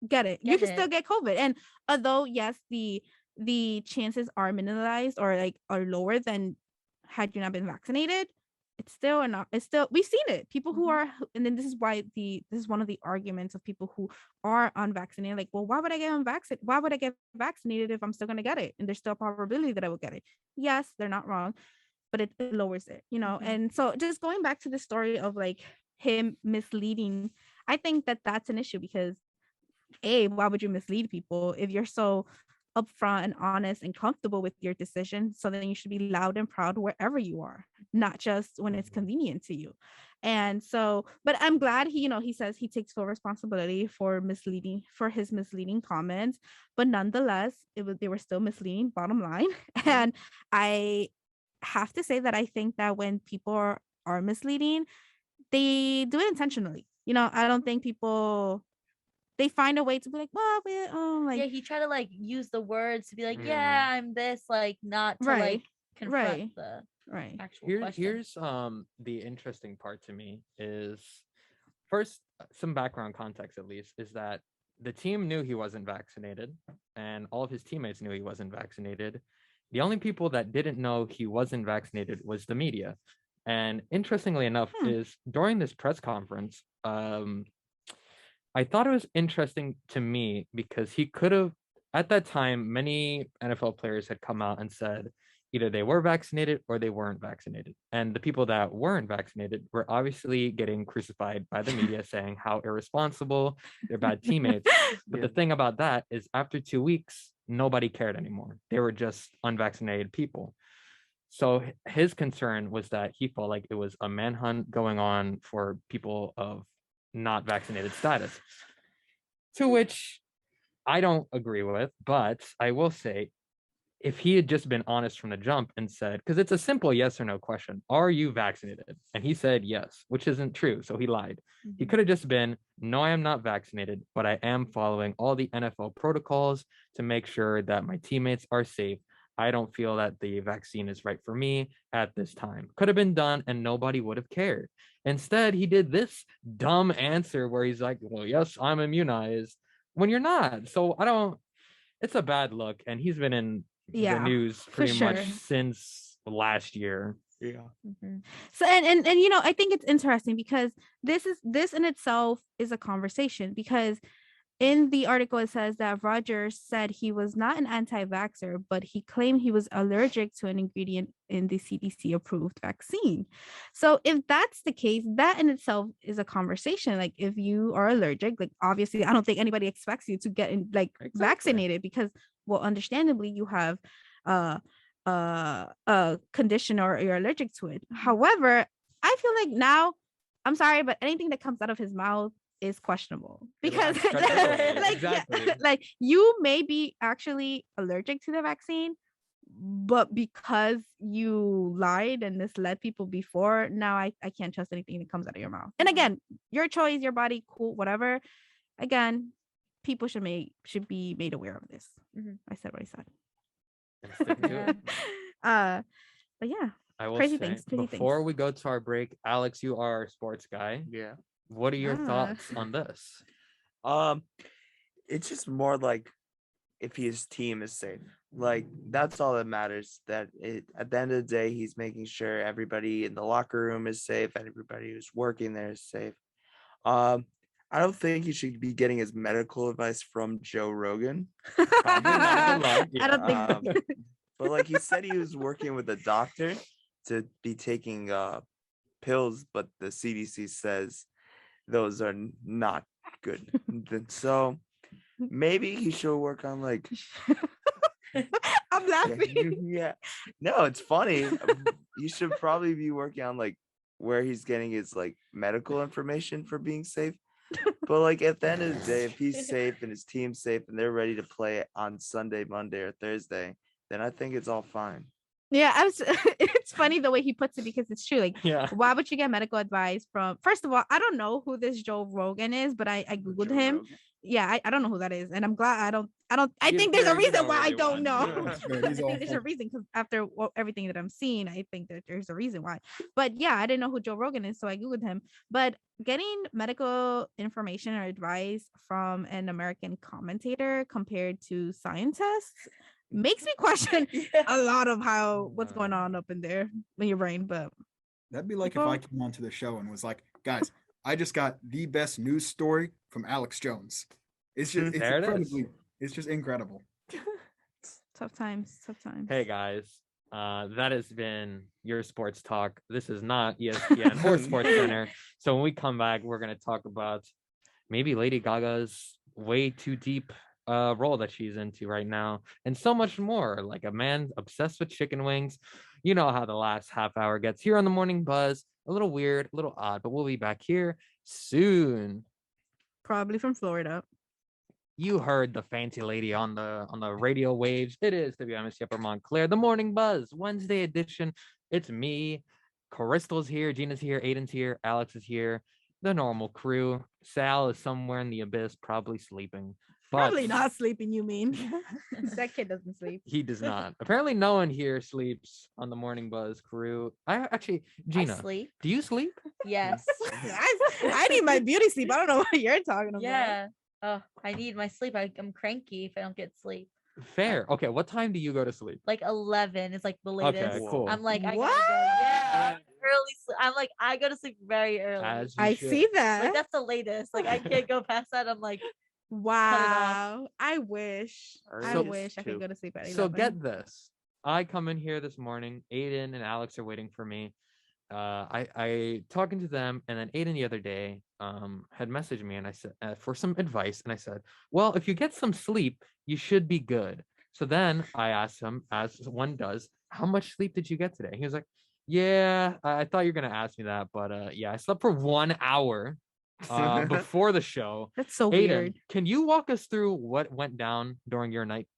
get it. You get can still it. get COVID. And although yes, the chances are minimalized or like are lower than had you not been vaccinated, it's still not. It's still, we've seen it. People who are, and then this is why this is one of the arguments of people who are unvaccinated. Like, well, why would I get unvaccinated? Why would I get vaccinated if I'm still gonna get it? And there's still a probability that I will get it. Yes, they're not wrong, but it lowers it, you know. And so just going back to the story of like him misleading, I think that that's an issue, because why would you mislead people if you're so upfront and honest and comfortable with your decision? So then you should be loud and proud wherever you are, not just when it's convenient to you. And so, but I'm glad he says he takes full responsibility for his misleading comments, but nonetheless, they were still misleading, bottom line. And I have to say that I think that when people are misleading, they do it intentionally. I don't think they find a way to be like, well, Yeah, he tried to like use the words to be like, Mhm. yeah, I'm this, like not to Right, like confront right, the right. actual question. Here's the interesting part to me is, first, some background context at least, is that the team knew he wasn't vaccinated and all of his teammates knew he wasn't vaccinated. The only people that didn't know he wasn't vaccinated was the media. And interestingly enough, is during this press conference, I thought it was interesting to me because he could have, at that time, many NFL players had come out and said either they were vaccinated or they weren't vaccinated. And the people that weren't vaccinated were obviously getting crucified by the media, saying how irresponsible, they're bad teammates. But the thing about that is after 2 weeks, nobody cared anymore. They were just unvaccinated people. So his concern was that he felt like it was a manhunt going on for people of not vaccinated status, to which I don't agree with. But I will say, if he had just been honest from the jump and said, because it's a simple yes or no question, are you vaccinated? And he said yes, which isn't true. So he lied. He could have just been, no, I am not vaccinated, but I am following all the NFL protocols to make sure that my teammates are safe. I don't feel that the vaccine is right for me at this time. Could have been done and nobody would have cared. Instead, he did this dumb answer where he's like, well, yes, I'm immunized when you're not. So I don't, it's a bad look. And he's been in the Yeah, news for pretty much sure. since last year. Yeah. So and you know, I think it's interesting because this in itself is a conversation, because in the article it says that Rodgers said he was not an anti-vaxxer, but he claimed he was allergic to an ingredient in the CDC approved vaccine. So if that's the case, that in itself is a conversation. Like, if you are allergic, like, obviously I don't think anybody expects you to get in, like, vaccinated, because, well, understandably you have a condition or you're allergic to it. However, I feel like now, I'm sorry, but anything that comes out of his mouth is questionable, because like you may be actually allergic to the vaccine, but because you lied and misled people before, now I can't trust anything that comes out of your mouth. And again, your choice, your body, cool, whatever. Again, people should be made aware of this. I said what I said. But yeah, I will crazy say, things. before we go to our break, Alex, you are a sports guy. Yeah. What are your thoughts on this? It's just more like if his team is safe. Like, that's all that matters. That at the end of the day, he's making sure everybody in the locker room is safe and everybody who's working there is safe. I don't think he should be getting his medical advice from Joe Rogan. I don't think. But like, he said he was working with a doctor to be taking pills, but the CDC says those are not good. So maybe he should work on, like, I'm laughing. yeah. No, it's funny. You should probably be working on, like, where he's getting his, like, medical information for being safe. But like, at the end of the day, if he's safe and his team's safe and they're ready to play on Sunday, Monday, or Thursday, then I think it's all fine. Yeah, it's funny the way he puts it, because it's true. Like, why would you get medical advice from? First of all, I don't know who this Joe Rogan is, but I googled him. Rogan? Yeah, I don't know who that is, and I'm glad I think there's a reason why I don't know. I think there's a reason, because after everything that I'm seeing, I think that there's a reason why. But yeah, I didn't know who Joe Rogan is, so I googled him. But getting medical information or advice from an American commentator compared to scientists makes me question a lot of what's going on up in there in your brain. But that'd be like if I came onto the show and was like, guys, I just got the best news story from Alex Jones. It's just it's just incredible. Tough times. Hey guys, that has been your sports talk. This is not ESPN or Sports Center. So when we come back, we're going to talk about maybe Lady Gaga's way too deep role that she's into right now, and so much more. Like, a man obsessed with chicken wings. You know how the last half hour gets here on the Morning Buzz. A little weird, a little odd, but we'll be back here soon. Probably from Florida. You heard the fancy lady on the radio waves. It is WMSC Upper Montclair, the Morning Buzz Wednesday edition. It's me, Cristal's here, Gina's here, Aiden's here, Alex is here, the normal crew. Sal is somewhere in the abyss, probably sleeping. Probably not sleeping, you mean? That kid doesn't sleep. He does not. Apparently no one here sleeps on the Morning Buzz crew. Gina, sleep. Do you sleep? Yes. I need my beauty sleep. I don't know what you're talking about. Yeah. Oh, I need my sleep. I'm cranky if I don't get sleep. Fair. Okay, what time do you go to sleep? Like 11 is like the latest. Okay, cool. I'm like, I what? gotta go. Yeah. Early sleep. I'm like, I go to sleep very early. I see that. Like, that's the latest. Like, I can't go past that. I'm like, wow. I wish I could go to sleep at 11. So get this. I come in here this morning. Aiden and Alex are waiting for me. I talking to them, and then Aiden the other day had messaged me, and I said for some advice, and I said, well, if you get some sleep, you should be good. So then I asked him, as one does, how much sleep did you get today? He was like, yeah, I thought you were gonna ask me that, but yeah, I slept for 1 hour before the show. That's so Aiden, weird. can you walk us through what went down during your night?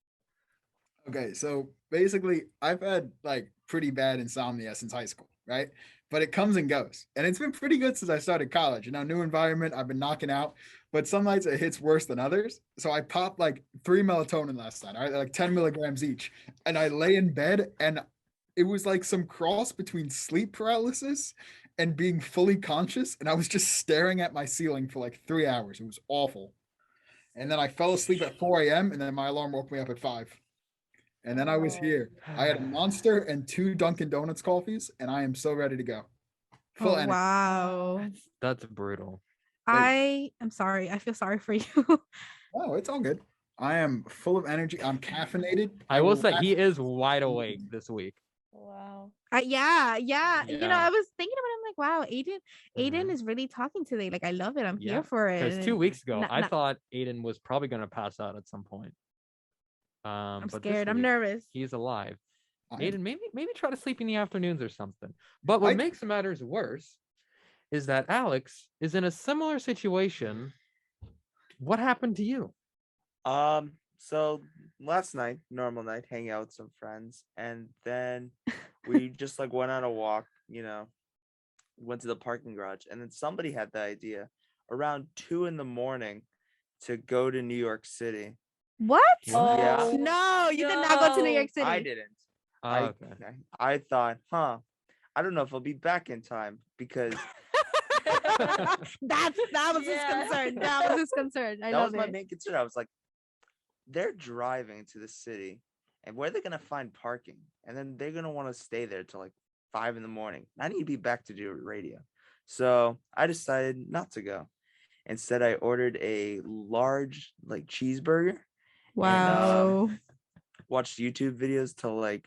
Okay, so basically, I've had like pretty bad insomnia since high school. right? But it comes and goes. And it's been pretty good since I started college. New environment, I've been knocking out, but some nights it hits worse than others. So I popped like 3 melatonin last night, right? Like 10 milligrams each. And I lay in bed and it was like some cross between sleep paralysis and being fully conscious. And I was just staring at my ceiling for like 3 hours. It was awful. And then I fell asleep at 4 a.m. and then my alarm woke me up at 5. And then I was here. I had a Monster and 2 Dunkin' Donuts coffees, and I am so ready to go. Full Oh, energy. wow. That's brutal. I am sorry. I feel sorry for you. Oh, it's all good. I am full of energy. I'm caffeinated. I will say he is wide awake this week. Wow. Yeah. Yeah. I was thinking about it. I'm like, wow, Aiden Mhm. is really talking today. Like, I love it. I'm Yeah, here for it. Because 2 weeks ago, Not- I not- thought Aiden was probably going to pass out at some point. I'm But this scared. I'm week, nervous. He's alive. I- Aiden, maybe try to sleep in the afternoons or something. But what makes matters worse is that Alex is in a similar situation. What happened to you? So last night, normal night, hanging out with some friends, and then we just like went on a walk, went to the parking garage, and then somebody had the idea around 2 a.m. to go to New York City. What? Yeah. Oh, No, you did not go to New no. York City. I didn't. Oh, okay. I thought, I don't know if I'll be back in time because That was his Yeah. concern. That was his concern. I that was love my it. main concern. I was like, they're driving to the city, and where are they gonna find parking? And then they're gonna want to stay there till like 5 a.m. I need to be back to do radio, so I decided not to go. Instead, I ordered a large like cheeseburger. Wow. Watched YouTube videos till like,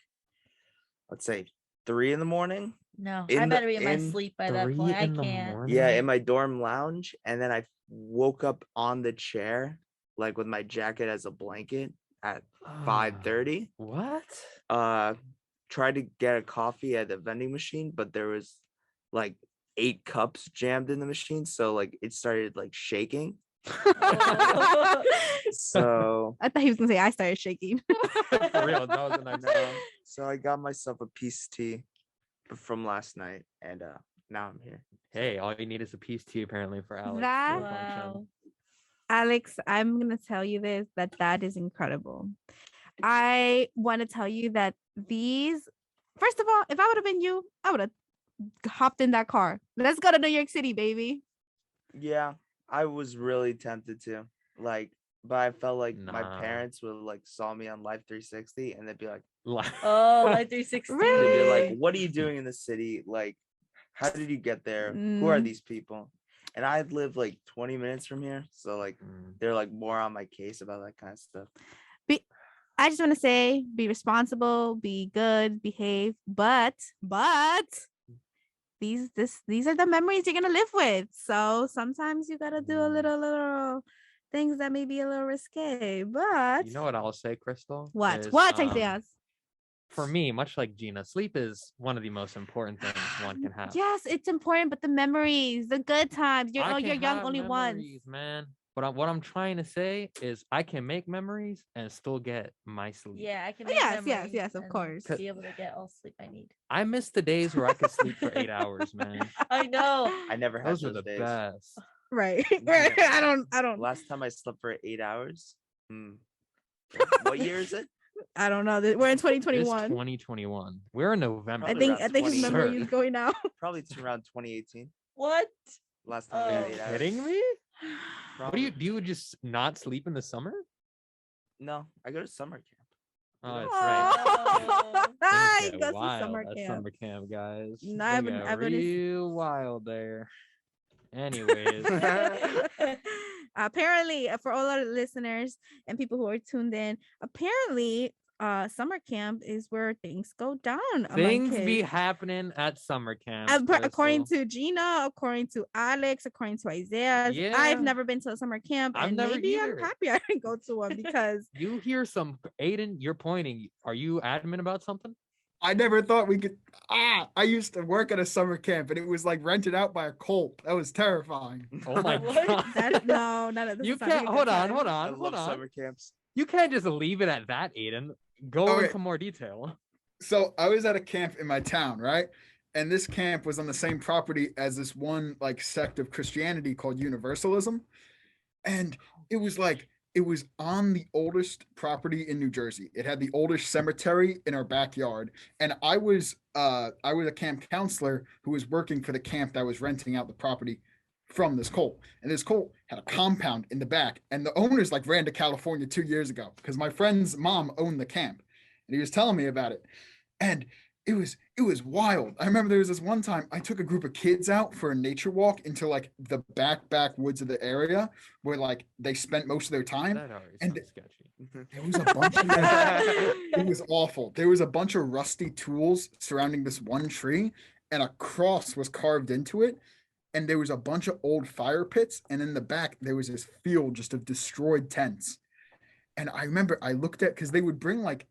let's say 3 a.m. No, In I the- better be in my in sleep by that 3 point. I in the can't. morning? Yeah, in my dorm lounge, and then I woke up on the chair, like with my jacket as a blanket at 5:30. What? Tried to get a coffee at the vending machine, but there was like 8 cups jammed in the machine, so like it started like shaking. Oh. So I thought he was gonna say I started shaking. For real, that was a nice no, so I got myself a peace tea from last night, and now I'm here. Hey, all you need is a peace tea apparently for Alex. That- to function. Wow. Alex, I'm gonna tell you this, that is incredible. I want to tell you that first of all, if I would have been you, I would have hopped in that car. Let's go to New York City, baby. Yeah, I was really tempted to, like, but I felt like my Nah. parents would like saw me on Live 360, and they'd be like, Oh, like 360. they'd be Really? like, "What are you doing in the city? Like, how did you get there? Who are Mm. these people?" And I live like 20 minutes from here, so like Mm. they're like more on my case about that kind of stuff. I just want to say, be responsible, be good, behave, but these are the memories you're gonna live with. So sometimes you gotta do a little things that may be a little risque. But You know what I'll say, Crystal? what? Is, What, Isaias? For me, much like Gina, sleep is one of the most important things one can have. Yes, it's important, but the memories, the good times. You're I you're can young have only once. memories, man. But what I'm trying to say is I can make memories and still get my sleep. Yeah, I can. Oh, make yes, memories yes, of and course. Be able to get all sleep I need. I miss the days where I could sleep for 8 hours, man. I know. I never had Those are those the days. best. Right. Yeah. Right. I don't Last time I slept for 8 hours. What year is it? I don't know. We're in It's 2021. 2021. We're in November. I Probably think around his memory 20. is going out. Probably around 2018. What? Last time I Oh. had 8 hours. Kidding me? What do Probably. you just not sleep in the summer? No, I go to summer camp. Oh, that's Oh. right. Hi, Things get goes to wild summer at camp. summer camp, guys. No, They I've been- get I've been- real wild there. Anyways, Apparently, for all our listeners and people who are tuned in, apparently, summer camp is where things go down. among things be kids. happening at summer camp. According Crystal. to Gina, according to Alex, according to Isaiah, Yeah. I've never been to a summer camp, I've and never maybe either. I'm happy I didn't go to one because You hear some Aiden, you're pointing. Are you adamant about something? I never thought we could. I used to work at a summer camp and it was like rented out by a cult. That was terrifying. Oh my What? god. that's no, none of this. You is sounding can't a hold good on, time. hold I on, love hold on. summer camps. You can't just leave it at that, Aiden. Go Okay. into more detail. So I was at a camp in my town, right? and this camp was on the same property as this one like sect of Christianity called Universalism, and it was like it was on the oldest property in New Jersey. It had the oldest cemetery in our backyard, and I was a camp counselor who was working for the camp that was renting out the property from this cult. And this cult had a compound in the back, and the owners like ran to California 2 years ago because my friend's mom owned the camp, and he was telling me about it, and it was wild. I remember there was this one time I took a group of kids out for a nature walk into like the backwoods of the area where like they spent most of their time. That already And sounds sketchy. there was a bunch of it was awful. There was a bunch of rusty tools surrounding this one tree, and a cross was carved into it. And there was a bunch of old fire pits, and in the back there was this field just of destroyed tents. And I remember I looked at because they would bring like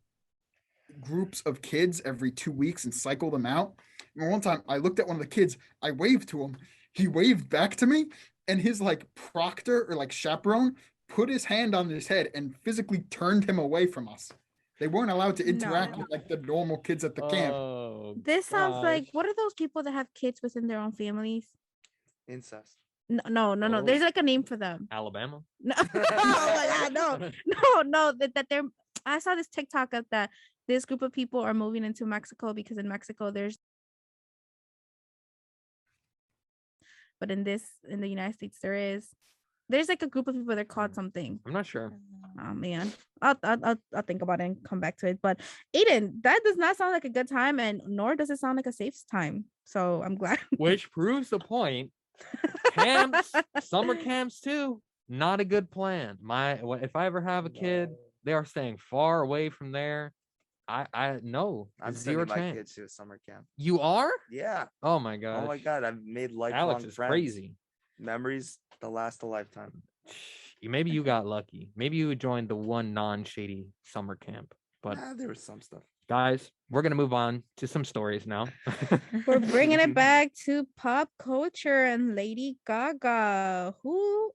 groups of kids every 2 weeks and cycle them out. And one time I looked at one of the kids, I waved to him, he waved back to me, and his like proctor or like chaperone put his hand on his head and physically turned him away from us. They weren't allowed to interact No. with like the normal kids at the camp. Oh, This sounds like gosh. what are those people that have kids within their own families? Incest. No. Oh. There's like a name for them. Alabama. No, oh my God, no. That they're. I saw this TikTok of that this group of people are moving into Mexico because in Mexico but in the United States there's like a group of people they're called something. I'm not sure. Oh man, I'll think about it and come back to it. But Aiden, that does not sound like a good time, and nor does it sound like a safe time. So I'm glad. Which proves the point. Camps, summer camps too, not a good plan. If I ever have a kid, they are staying far away from there. I know I'm zero sending my chance. kids to a summer camp. You are? Yeah. Oh my god. Oh my God, I've made lifelong Alex is friends. crazy. Memories that last a lifetime. Maybe you got lucky. Maybe you joined the one non-shady summer camp. But There was some stuff. guys, we're gonna move on to some stories now. We're bringing it back to pop culture and Lady Gaga, who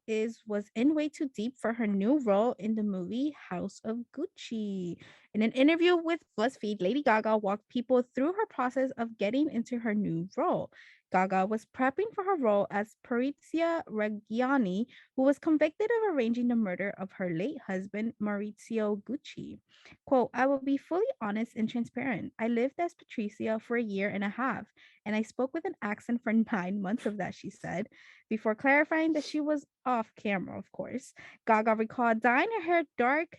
was in way too deep for her new role in the movie House of Gucci. In an interview with BuzzFeed, Lady Gaga walked people through her process of getting into her new role. Gaga was prepping for her role as Patrizia Reggiani, who was convicted of arranging the murder of her late husband, Maurizio Gucci. Quote, I will be fully honest and transparent. I lived as Patricia for a year and a half, and I spoke with an accent for 9 months of that, she said, before clarifying that she was off camera, of course. Gaga recalled dyeing her hair dark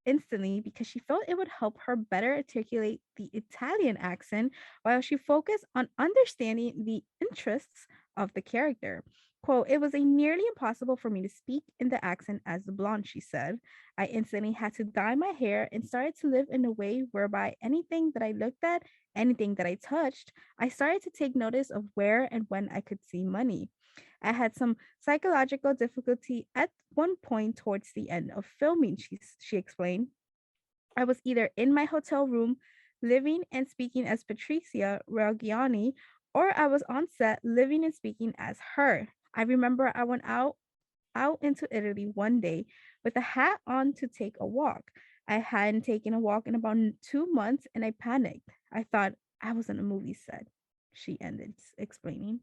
instantly because she felt it would help her better articulate the Italian accent while she focused on understanding the interests of the character. Quote, it was a nearly impossible for me to speak in the accent as the blonde, she said. I instantly had to dye my hair and started to live in a way whereby anything that I looked at, anything that I touched, I started to take notice of where and when I could see money. I had some psychological difficulty at one point towards the end of filming, she explained. I was either in my hotel room, living and speaking as Patricia Reggiani, or I was on set living and speaking as her. I remember I went out into Italy one day with a hat on to take a walk. I hadn't taken a walk in about 2 months and I panicked. I thought I was on a movie set, she ended explaining.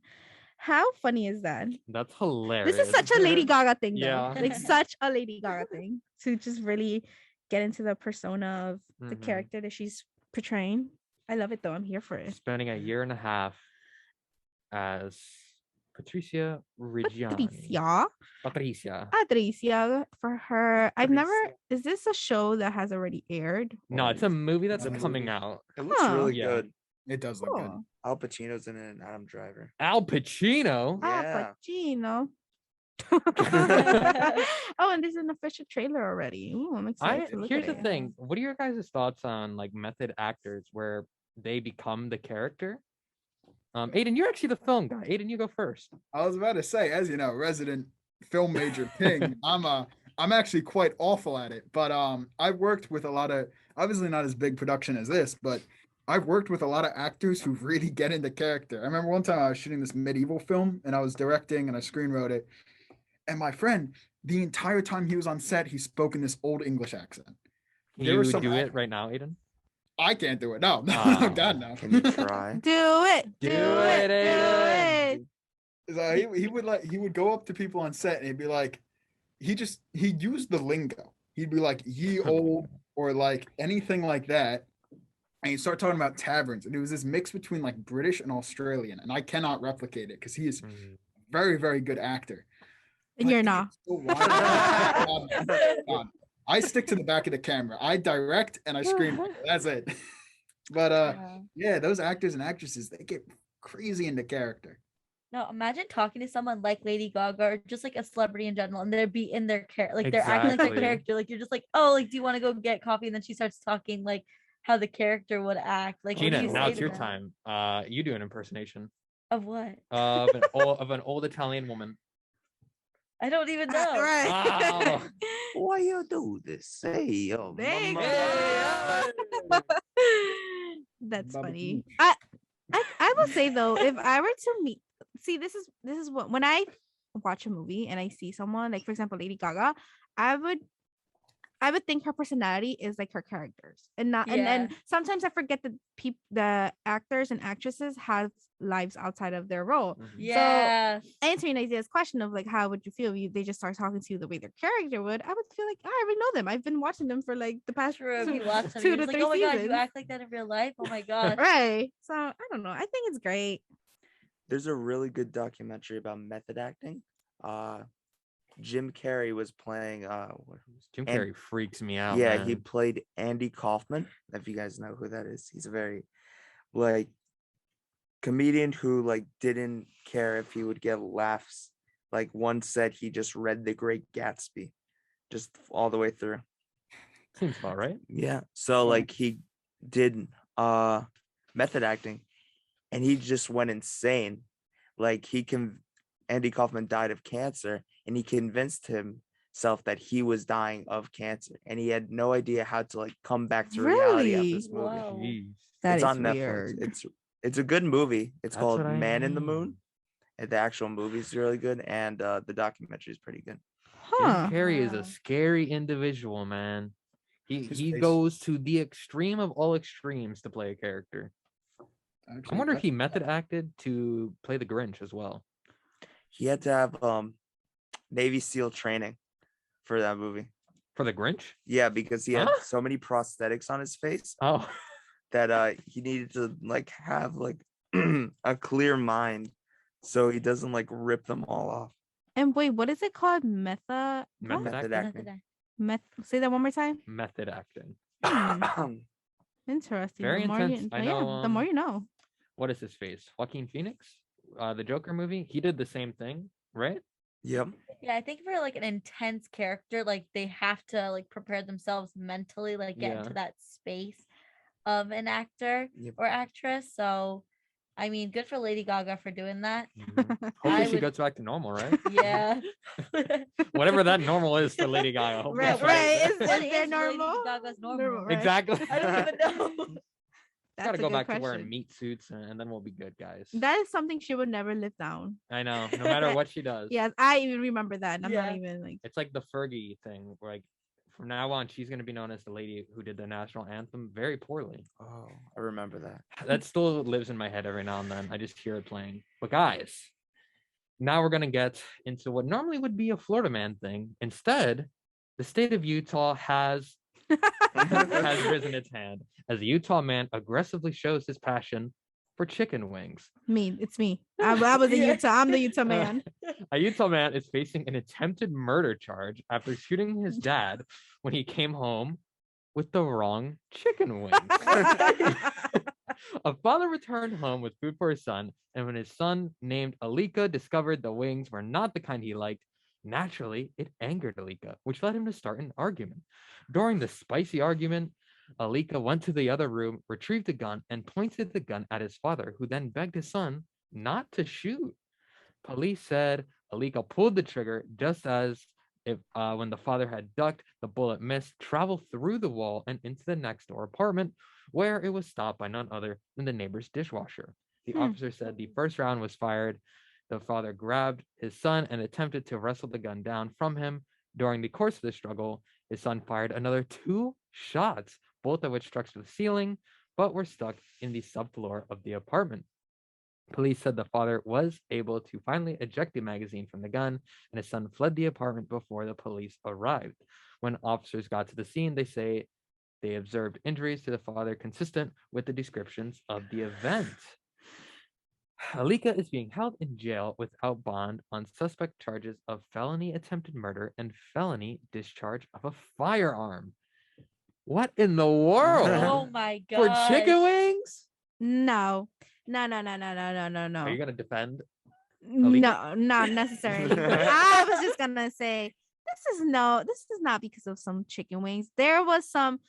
How funny is that? That's hilarious. This is such a Lady Gaga thing, though. Yeah. Like such a Lady Gaga thing to just really get into the persona of the Mhm. character that she's portraying. I love it though. I'm here for it. Spending a year and a half as Patricia Reggiani. Patricia for her. I've never. Patricia. Is this a show that has already aired? No, or it's a movie that's It's a coming movie. out. It looks Huh. really Yeah. good. It does look good. cool. Al Pacino's in it and Adam Driver. Al Pacino. Yeah. Pacino. Oh, and there's an official trailer already. Ooh, I'm excited to look Here's at the it. thing. What are your guys' thoughts on like method actors where they become the character? Aiden, you're actually the film guy. Aiden, you go first. I was about to say, as you know, resident film major king, I'm actually quite awful at it. But I've worked with a lot of, obviously not as big production as this, but I've worked with a lot of actors who really get into character. I remember one time I was shooting this medieval film and I was directing and I screenwrote it. And my friend, the entire time he was on set, he spoke in this old English accent. Can There were you some do act- it right now, Aiden? I can't do it. No, no, Oh, God, no. Can you try? Do it. Do it, Aiden. So he would go up to people on set and he'd be like, he'd use the lingo. He'd be like, ye old, or like anything like that. And he'd start talking about taverns. And it was this mix between like British and Australian. And I cannot replicate it because he is Mhm. very, very good actor. And But you're it not. is so wild. God. I stick to the back of the camera. I direct and I scream. That's it. But yeah, those actors and actresses, they get crazy into character. No, imagine talking to someone like Lady Gaga or just like a celebrity in general, and they're be in their character, like they're acting like their Exactly. character. Like you're just like, oh, like do you want to go get coffee? And then she starts talking like how the character would act. Like, what do Gina, you now say it's to your them? time. You do an impersonation Of what? of an old Italian woman. I don't even know. Wow. Why you do this? Say, yo, There you mama. go. That's Baba funny. Ganoush. I will say though, if I were to meet, see, this is what, when I watch a movie and I see someone like, for example, Lady Gaga, I would think her personality is like her characters, and not Yeah. and sometimes I forget that the actors and actresses have lives outside of their role. Mhm. Yeah. Answering Isaiah's question of like, how would you feel if they just start talking to you the way their character would, I would feel like, I already know them. I've been watching them for like the past True. If two, you watch them, two you're to just like, three oh my god, you seasons. act like that in real life. Oh my god. Right. So I don't know. I think it's great. There's a really good documentary about method acting. Jim Carrey was playing Jim And- Carrey freaks me out. yeah, man. he played Andy Kaufman. If you guys know who that is, he's a very like comedian who like didn't care if he would get laughs. Like once said he just read The Great Gatsby, just all the way through. Seems about right. Yeah. So like he did method acting and he just went insane. Like Andy Kaufman died of cancer and he convinced himself that he was dying of cancer and he had no idea how to like come back to reality after Really? this movie. Whoa. Jeez. That It's is on weird. Netflix. It's a good movie. It's That's called what I Man in the mean. Moon. And the actual movie is really good and the documentary is pretty good. Huh. Jim Carrey is Wow. a scary individual, man. His He face- goes to the extreme of all extremes to play a character. I Actually, wonder if he that's- method acted to play the Grinch as well. He had to have Navy SEAL training for that movie. For the Grinch? Yeah, because he had Huh? so many prosthetics on his face Oh, that he needed to like have like a clear mind so he doesn't like rip them all off. And wait, what is it called? method Method acting. acting. Say that one more time. Method acting. Interesting. Very the more intense. You, I yeah, know, the more you know. What is his face? Joaquin Phoenix? The Joker movie? He did the same thing, right? Yep. Yeah, I think for like an intense character, like they have to like prepare themselves mentally, like get Yeah. into that space of an actor Yep. or actress. So, I mean, good for Lady Gaga for doing that. Hopefully I she would- gets back to normal, right? Yeah. Whatever that normal is for Lady Gaga. hopefully Right, she right. gets Is, there. What is there is Lady normal? Gaga's normal? Normal, right. Exactly. I don't even know. That's Gotta a go good back question. to wearing meat suits and then we'll be good, guys. That is something she would never live down. I know. No matter what she does. Yes, I even remember that. And I'm Yeah. not even like, It's like the Fergie thing, where like from now on she's gonna be known as the lady who did the national anthem very poorly. Oh, I remember that. That still lives in my head every now and then. I just hear it playing. But guys, now we're gonna get into what normally would be a Florida man thing. Instead, the state of Utah has risen its hand as a Utah man aggressively shows his passion for chicken wings. me. It's me. I was in Yeah. Utah. I'm the Utah man. A Utah man is facing an attempted murder charge after shooting his dad when he came home with the wrong chicken wings. A father returned home with food for his son, and when his son, named Alika, discovered the wings were not the kind he liked, naturally, it angered Alika, which led him to start an argument. During the spicy argument, Alika went to the other room, retrieved a gun, and pointed the gun at his father, who then begged his son not to shoot. Police said Alika pulled the trigger just as if when the father had ducked, the bullet missed, traveled through the wall and into the next door apartment, where it was stopped by none other than the neighbor's dishwasher. The officer said the first round was fired. The father grabbed his son and attempted to wrestle the gun down from him. During the course of the struggle, his son fired another 2 shots, both of which struck to the ceiling, but were stuck in the subfloor of the apartment. Police said the father was able to finally eject the magazine from the gun, and his son fled the apartment before the police arrived. When officers got to the scene, they say they observed injuries to the father consistent with the descriptions of the event. Alika is being held in jail without bond on suspect charges of felony attempted murder and felony discharge of a firearm. What in the world? Oh my For god. chicken wings? No. No. Are you gonna defend? No, not necessarily. But I was just gonna say this is not because of some chicken wings. There was some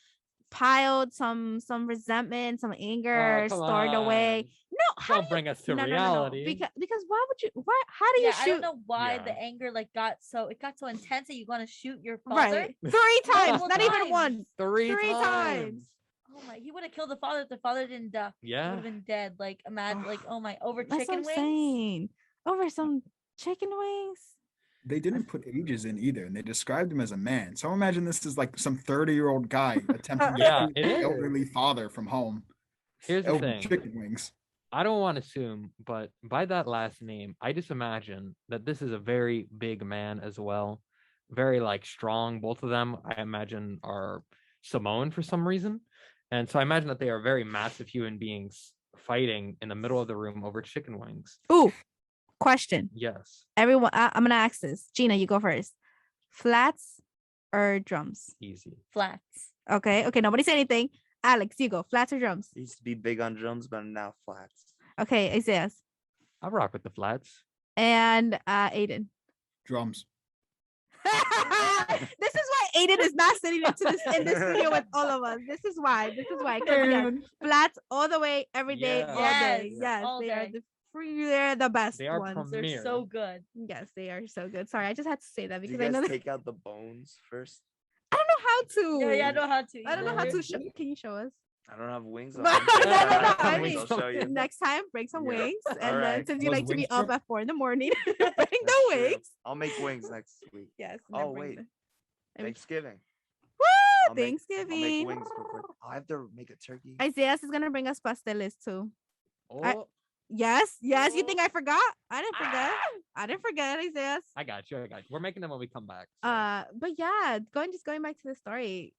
piled some resentment, some anger come stored away. on. No, how Don't do you, bring us to no, reality. Because why would you how do you Yeah, shoot I don't know why Yeah. the anger like got so intense that you want to shoot your father. right 3 times, Multiple not even times. one. Three Three times. Oh my, he would have killed the father if the father didn't die. Would Yeah. have been dead. Like imagine like oh my over That's chicken what I'm wings. saying. Over some chicken wings. They didn't put ages in either, and they described him as a man. So imagine this is like some 30-year-old guy attempting to Yeah, shoot it his is. elderly father from home Here's the over thing. chicken wings. I don't want to assume, but by that last name, I just imagine that this is a very big man as well. Very like strong. Both of them, I imagine, are Samoan for some reason. And so I imagine that they are very massive human beings fighting in the middle of the room over chicken wings. Ooh, question. Yes. Everyone, I'm gonna ask this. Gina, you go first. Flats or drums? Easy. Flats. Okay. Nobody say anything. Alex, you go. Flats or drums? I used to be big on drums, but I'm now flats. Okay, Isaias I rock with the flats. and Aiden. Drums. This is why Aiden is not sitting in this studio with all of us. This is why. 'Cause yes, flats all the way, every day, Yeah. all day. Yes, Yes, all they are day. they're the best They are ones. They're Premier. so good. Yes, they are so good. Sorry, I just had to say that Do you because I know guys that take out the bones first? I don't know how to. Yeah, I know how to. I don't know how either. to show. Can you show us? I don't have wings. No, on. I mean, I'll show you. next time, bring some Yeah. wings, and then Alright. since you Those like to be wings up true? at 4 a.m, bring the That's true. wings. I'll make wings next week. Yes. and Oh then bring wait, the- I mean- Thanksgiving. Woo! I'll make Thanksgiving. wings before. I have to make a turkey. Isaias is gonna bring us pasteles too. Oh, Yes. You think I forgot? I didn't forget. I didn't forget, Isaias. I got you. We're making them when we come back. so But yeah, going back to the story.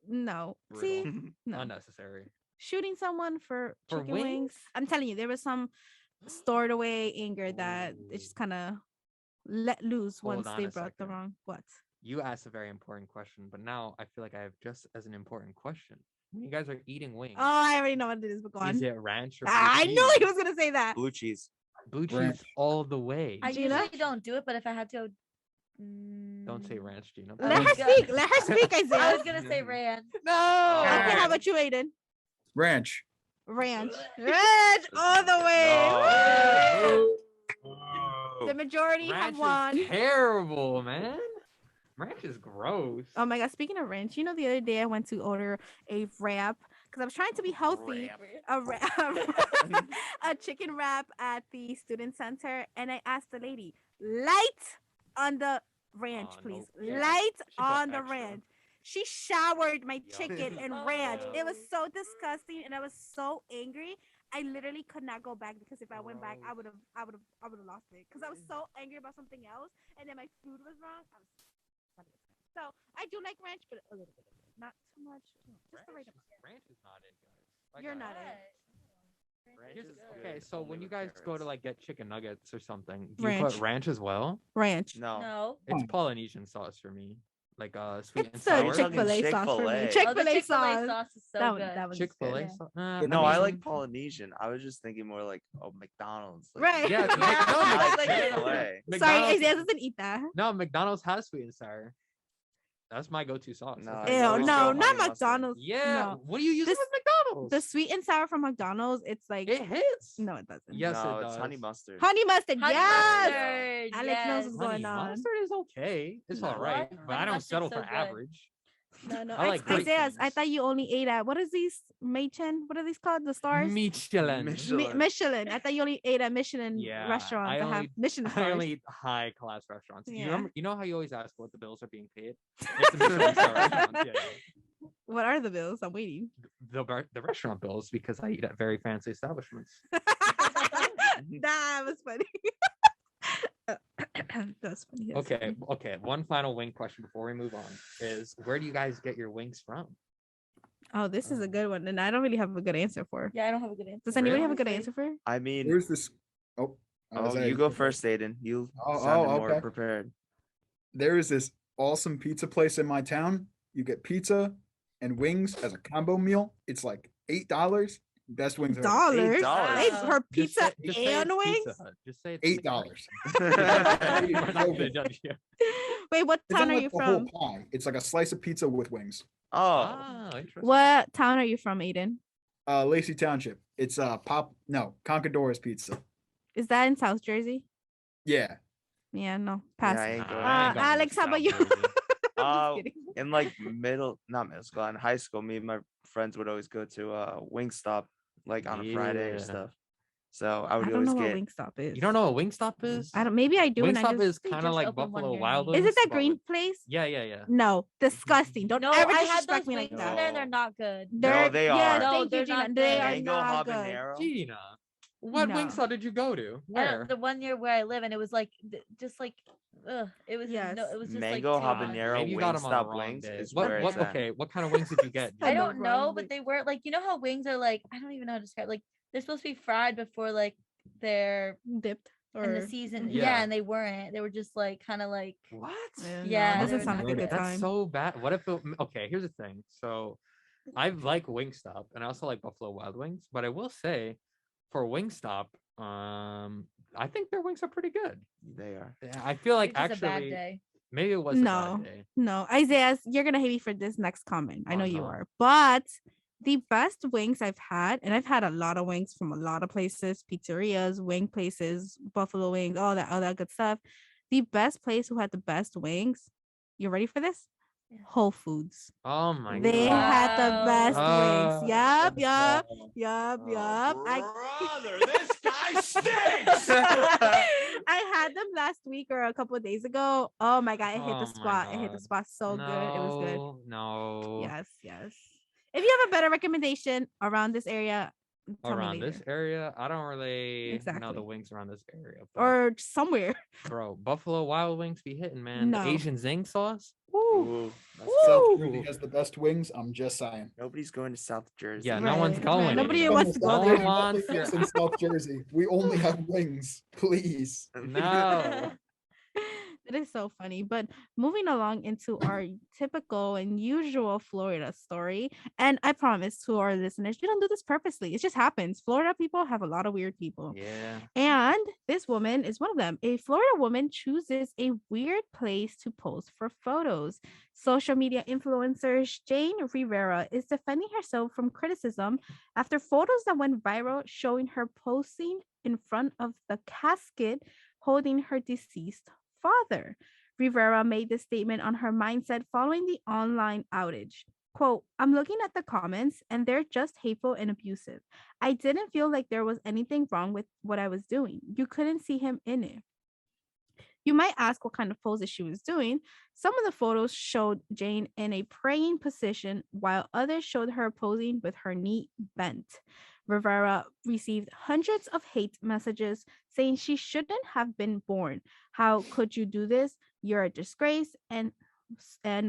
No. See, brutal. no. Unnecessary. Shooting someone for For chicken wings. wings? I'm telling you, there was some stored away anger that it just kind of let loose Hold once on they a brought the second. wrong what. You asked a very important question, but now I feel like I have just as an important question. When you guys are eating wings, Oh, I already know what it is, but go on. is it ranch or blue I knew he cheese? was gonna say that. Blue cheese. Blue cheese Ranch. all the way. I Gina? usually don't do it, but if I had to, Don't say ranch, Gina. Let Oh her my God. speak. Let her speak, I Isaiah. was gonna say ranch. No. Okay, how Ranch. about you, Aiden? Ranch. Ranch. Ranch all the way. No. The majority Ranch have won. is terrible, man. Ranch is gross. Oh my god, speaking of ranch, the other day I went to order a wrap because I was trying to be healthy. A wrap, a chicken wrap at the student center, and I asked the lady, light on the ranch, Oh, please. no. Yeah. Light She put on the extra. ranch. She showered my Yuck. chicken in ranch. It was Oh. so disgusting, and I was so angry. I literally could not go back because if I went back, I would have lost it because I was so angry about something else, and then my food was wrong. So I do like ranch, but a little bit of it, not too much. Just the right amount. Ranch is not it, guys. You're not Ranch Here's- is okay, good, so only when you with guys go to carrots. like get chicken nuggets or something, do you Ranch. put ranch as well? Ranch. No. No. It's Hmm. Polynesian sauce for me, like sweet and It's sour. a Chick-fil-A Chick-fil-A. sauce for me. Oh, the Chick-fil-A Chick-fil-A sauce. sauce is so That good. one, that was Chick-fil-A good. sauce. But I no, I mean, like Polynesian. I was just thinking more like McDonald's. Like, Right. Yeah, Yeah, no, I like Chick-fil-A. Sorry, McDonald's- Isaiah doesn't eat that. No, McDonald's has sweet and sour. That's my go-to sauce. No, That's I my Ew, always go-to no, go sauce. not honey mustard. McDonald's. Yeah. No. What do you use This- with McDonald's? The sweet and sour from McDonald's, it's like It hits. no, it doesn't. Yes, no, it it's does. honey mustard. Honey mustard, Honey yes. mustard, Alex knows yes. what's Honey going on. mustard is okay. It's No. all right, What? but I Honey don't mustard's settle so for good. average. No. I like great Isaiah, I things. thought you only ate at what is these Machen? What are these called? The stars? Michelin. Michelin. Michelin. I thought you only ate at Michelin Yeah, restaurants I that have only- Michelin I stars. only eat high class restaurants. Yeah. You remember? You know how you always ask what the bills are being paid? It's the Michelin star restaurants. Yeah, What are the bills? I'm waiting. The restaurant bills because I eat at very fancy establishments. That was funny. That's funny. That's Okay, funny. okay. One final wing question before we move on is where do you guys get your wings from? Oh, this is a good one, and I don't really have a good answer for. Yeah, I don't have a good answer. Does anybody have a good Honestly. answer for? I mean, There's this. Oh, you go first, Aiden. You Oh, sounded oh, more okay. prepared. There is this awesome pizza place in my town. You get pizza and wings as a combo meal. It's like $8. Best wings ever. $8. $8. Wait, for pizza Just say and it's wings? Pizza Hut. Just say it's $8. We're not gonna judge you. Wait, what It's town not are like you the whole from? pie. It's like a slice of pizza with wings. Oh, Ah, interesting. What town are you from, Aiden? Lacey Township. It's Concadora's Pizza. Is that in South Jersey? Yeah. Yeah, no. yeah, I Pass. ain't going. I ain't going to Alex, how South about you? Jersey. I'm just kidding. In like not middle school, in high school, me and my friends would always go to Wingstop like on a Friday Yeah. or stuff. So I I would don't always know what get. Wingstop is. You don't know what Wingstop is? I don't. Maybe I do. And I Wingstop just, is They kind of just like opened one Buffalo near Wild me. Wings. is it that but green with- place? Yeah, yeah, yeah. No, disgusting. Don't No, ever I had those disrespect me wings like in that. there. They're not good. They're, they yeah, are. No, thank you, they're Gina. not They good. are Mango not good. habanero. Gina, what No. Wingstop did you go to? Where? The one near where I live, and it was like just like, it was Yes. no, it was just Mango like too much. habanero Maybe you got them on the Wingstop wrong wings day. is What? where What? it's at. Okay. What kind of wings did you get? I I Gina? don't know, but they were like, you know how wings are like, I don't even know how to describe. Like they're supposed to be fried before like they're Dipped or in the season. Yeah. Yeah, and they weren't. They were just like kind of like What? Yeah, doesn't they sound were like a not good good. time. That's so bad. What if it, okay, here's the thing. So I like Wingstop and I also like Buffalo Wild Wings, but I will say for Wingstop, I think their wings are pretty good. They are. Yeah, I feel like it's just a bad actually day. maybe it was a No. bad day. No, Isaiah, you're gonna hate me for this next comment. I Oh, know you no. are, but the best wings I've had, and I've had a lot of wings from a lot of places, pizzerias, wing places, buffalo wings, all that good stuff. The best place who had the best wings. You ready for this? Yeah. Whole Foods. Oh my They god. had the Wow. best wings. Yup, yup, Oh, yup, Oh, yup. Brother, this guy stinks. I had them last week or a couple of days ago. Oh my god, it hit Oh the my spot. It hit the God. spot so good. It was good. No. Yes, yes. If you have a better recommendation around this area, tell me Around later. this area, I don't really know Exactly. the wings around this area. But Or somewhere. bro, Buffalo Wild Wings be hitting, man. No. The Asian zing sauce. Woo. Ooh, that's South tough. Jersey has the best wings. I'm just saying. Nobody's going to South Jersey. Yeah, no one's Right, going. right. Nobody anymore. wants to go No there. one wants Nothing else your- in South Jersey. We only have wings. Please. No. That is so funny. But moving along into our typical and usual Florida story, and I promise to our listeners, we don't do this purposely. It just happens. Florida people have a lot of weird people. Yeah. And this woman is one of them. A Florida woman chooses a weird place to pose for photos. Social media influencer Jane Rivera is defending herself from criticism after photos that went viral showing her posing in front of the casket holding her deceased father. Rivera made this statement on her mindset following the online outage. Quote, I'm looking at the comments and they're just hateful and abusive. I didn't feel like there was anything wrong with what I was doing. You couldn't see him in it. You might ask what kind of poses she was doing. Some of the photos showed Jane in a praying position, while others showed her posing with her knee bent. Rivera received hundreds of hate messages saying she shouldn't have been born. How could you do this? You're a disgrace, and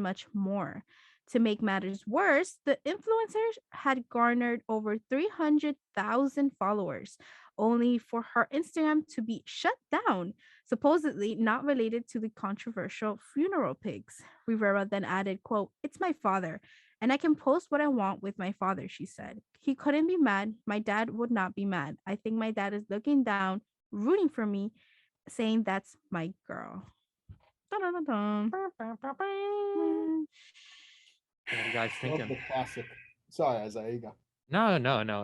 much more. To make matters worse, the influencer had garnered over 300,000 followers, only for her Instagram to be shut down, supposedly not related to the controversial funeral pics. Rivera then added, quote, it's my father, and I can post what I want with my father, she said. He couldn't be mad. My dad would not be mad. I think my dad is looking down, rooting for me, saying that's my girl. Dun-dun-dun-dun. What are you guys Love thinking? the classic. Sorry, Isaiah. You go. No.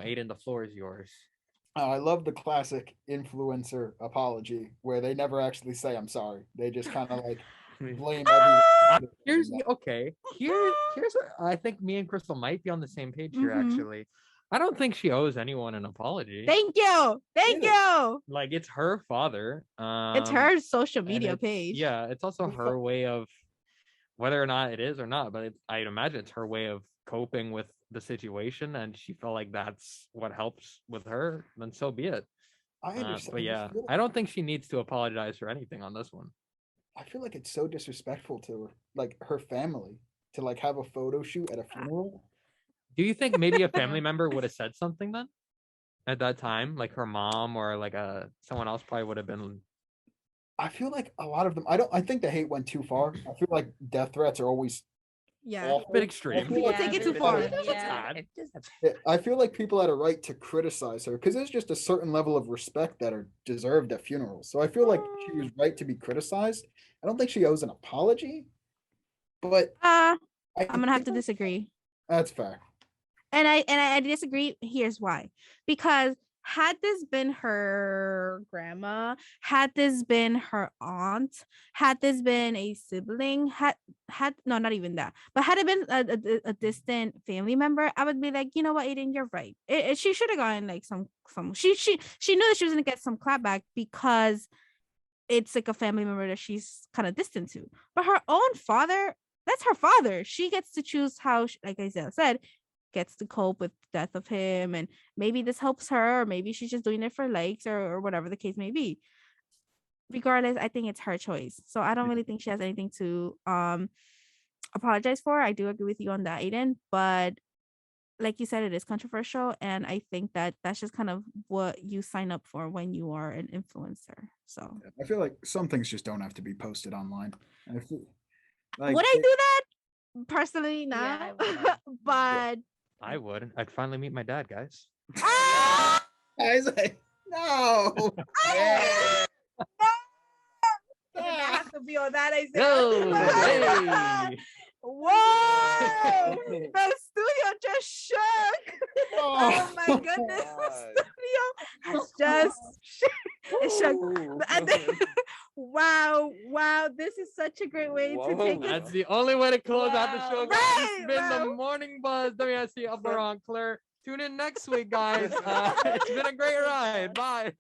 Aiden, the floor is yours. I love the classic influencer apology where they never actually say I'm sorry. They just kind of like blame everyone. Here's okay. Here's what I think me and Crystal might be on the same page here, Mhm. actually. I don't think she owes anyone an apology. Thank you. Thank you. Like it's her father. It's her social and media it's- page. Yeah, it's also It's her way of whether or not it is or not, but I'd imagine it's her way of coping with the situation and she felt like that's what helps with her, then so be it. I understand. But I yeah, feel- I don't think she needs to apologize for anything on this one. I feel like it's so disrespectful to like her family to like have a photo shoot at a funeral. Do you think maybe a family member would have said something then at that time, like her mom or like someone else probably would have been. I feel like a lot of them. I think the hate went too far. I feel like death threats are always Yeah. awful. Bit extreme. I feel like take it people too far. had a- Yeah. I feel like people had a right to criticize her because there's just a certain level of respect that are deserved at funerals. So I feel like she was right to be criticized. I don't think she owes an apology, but I'm I gonna have to think disagree. that's fair. And I disagree. Here's why. Because had this been her grandma, had this been her aunt, had this been a sibling, had no, not even that, but had it been a distant family member, I would be like, you know what, Aiden, you're right. She should have gotten like some she knew that she was gonna get some clapback because it's like a family member that she's kind of distant to. But her own father, that's her father. She gets to choose how, like Isaiah said, gets to cope with the death of him, and maybe this helps her, or maybe she's just doing it for likes, or whatever the case may be. Regardless, I think it's her choice, so I don't really think she has anything to apologize for. I do agree with you on that, Aiden, but like you said, it is controversial, and I think that that's just kind of what you sign up for when you are an influencer. So I feel like some things just don't have to be posted online. I feel, like, would I do that personally? No. Yeah, I would. But I would. I'd finally meet my dad, guys. Ah! I was like, no. Yeah. Did not have to be on that, Isaiah. Yo, hey. Whoa! The studio just shook. Oh my goodness, the studio has just it shook. And then- wow, this is such a great way to take this. That's the only way to close out the show, guys. Right, It's been the wow. morning buzz. WSC Upper on Claire. Tune in next week, guys. It's been a great ride. Bye.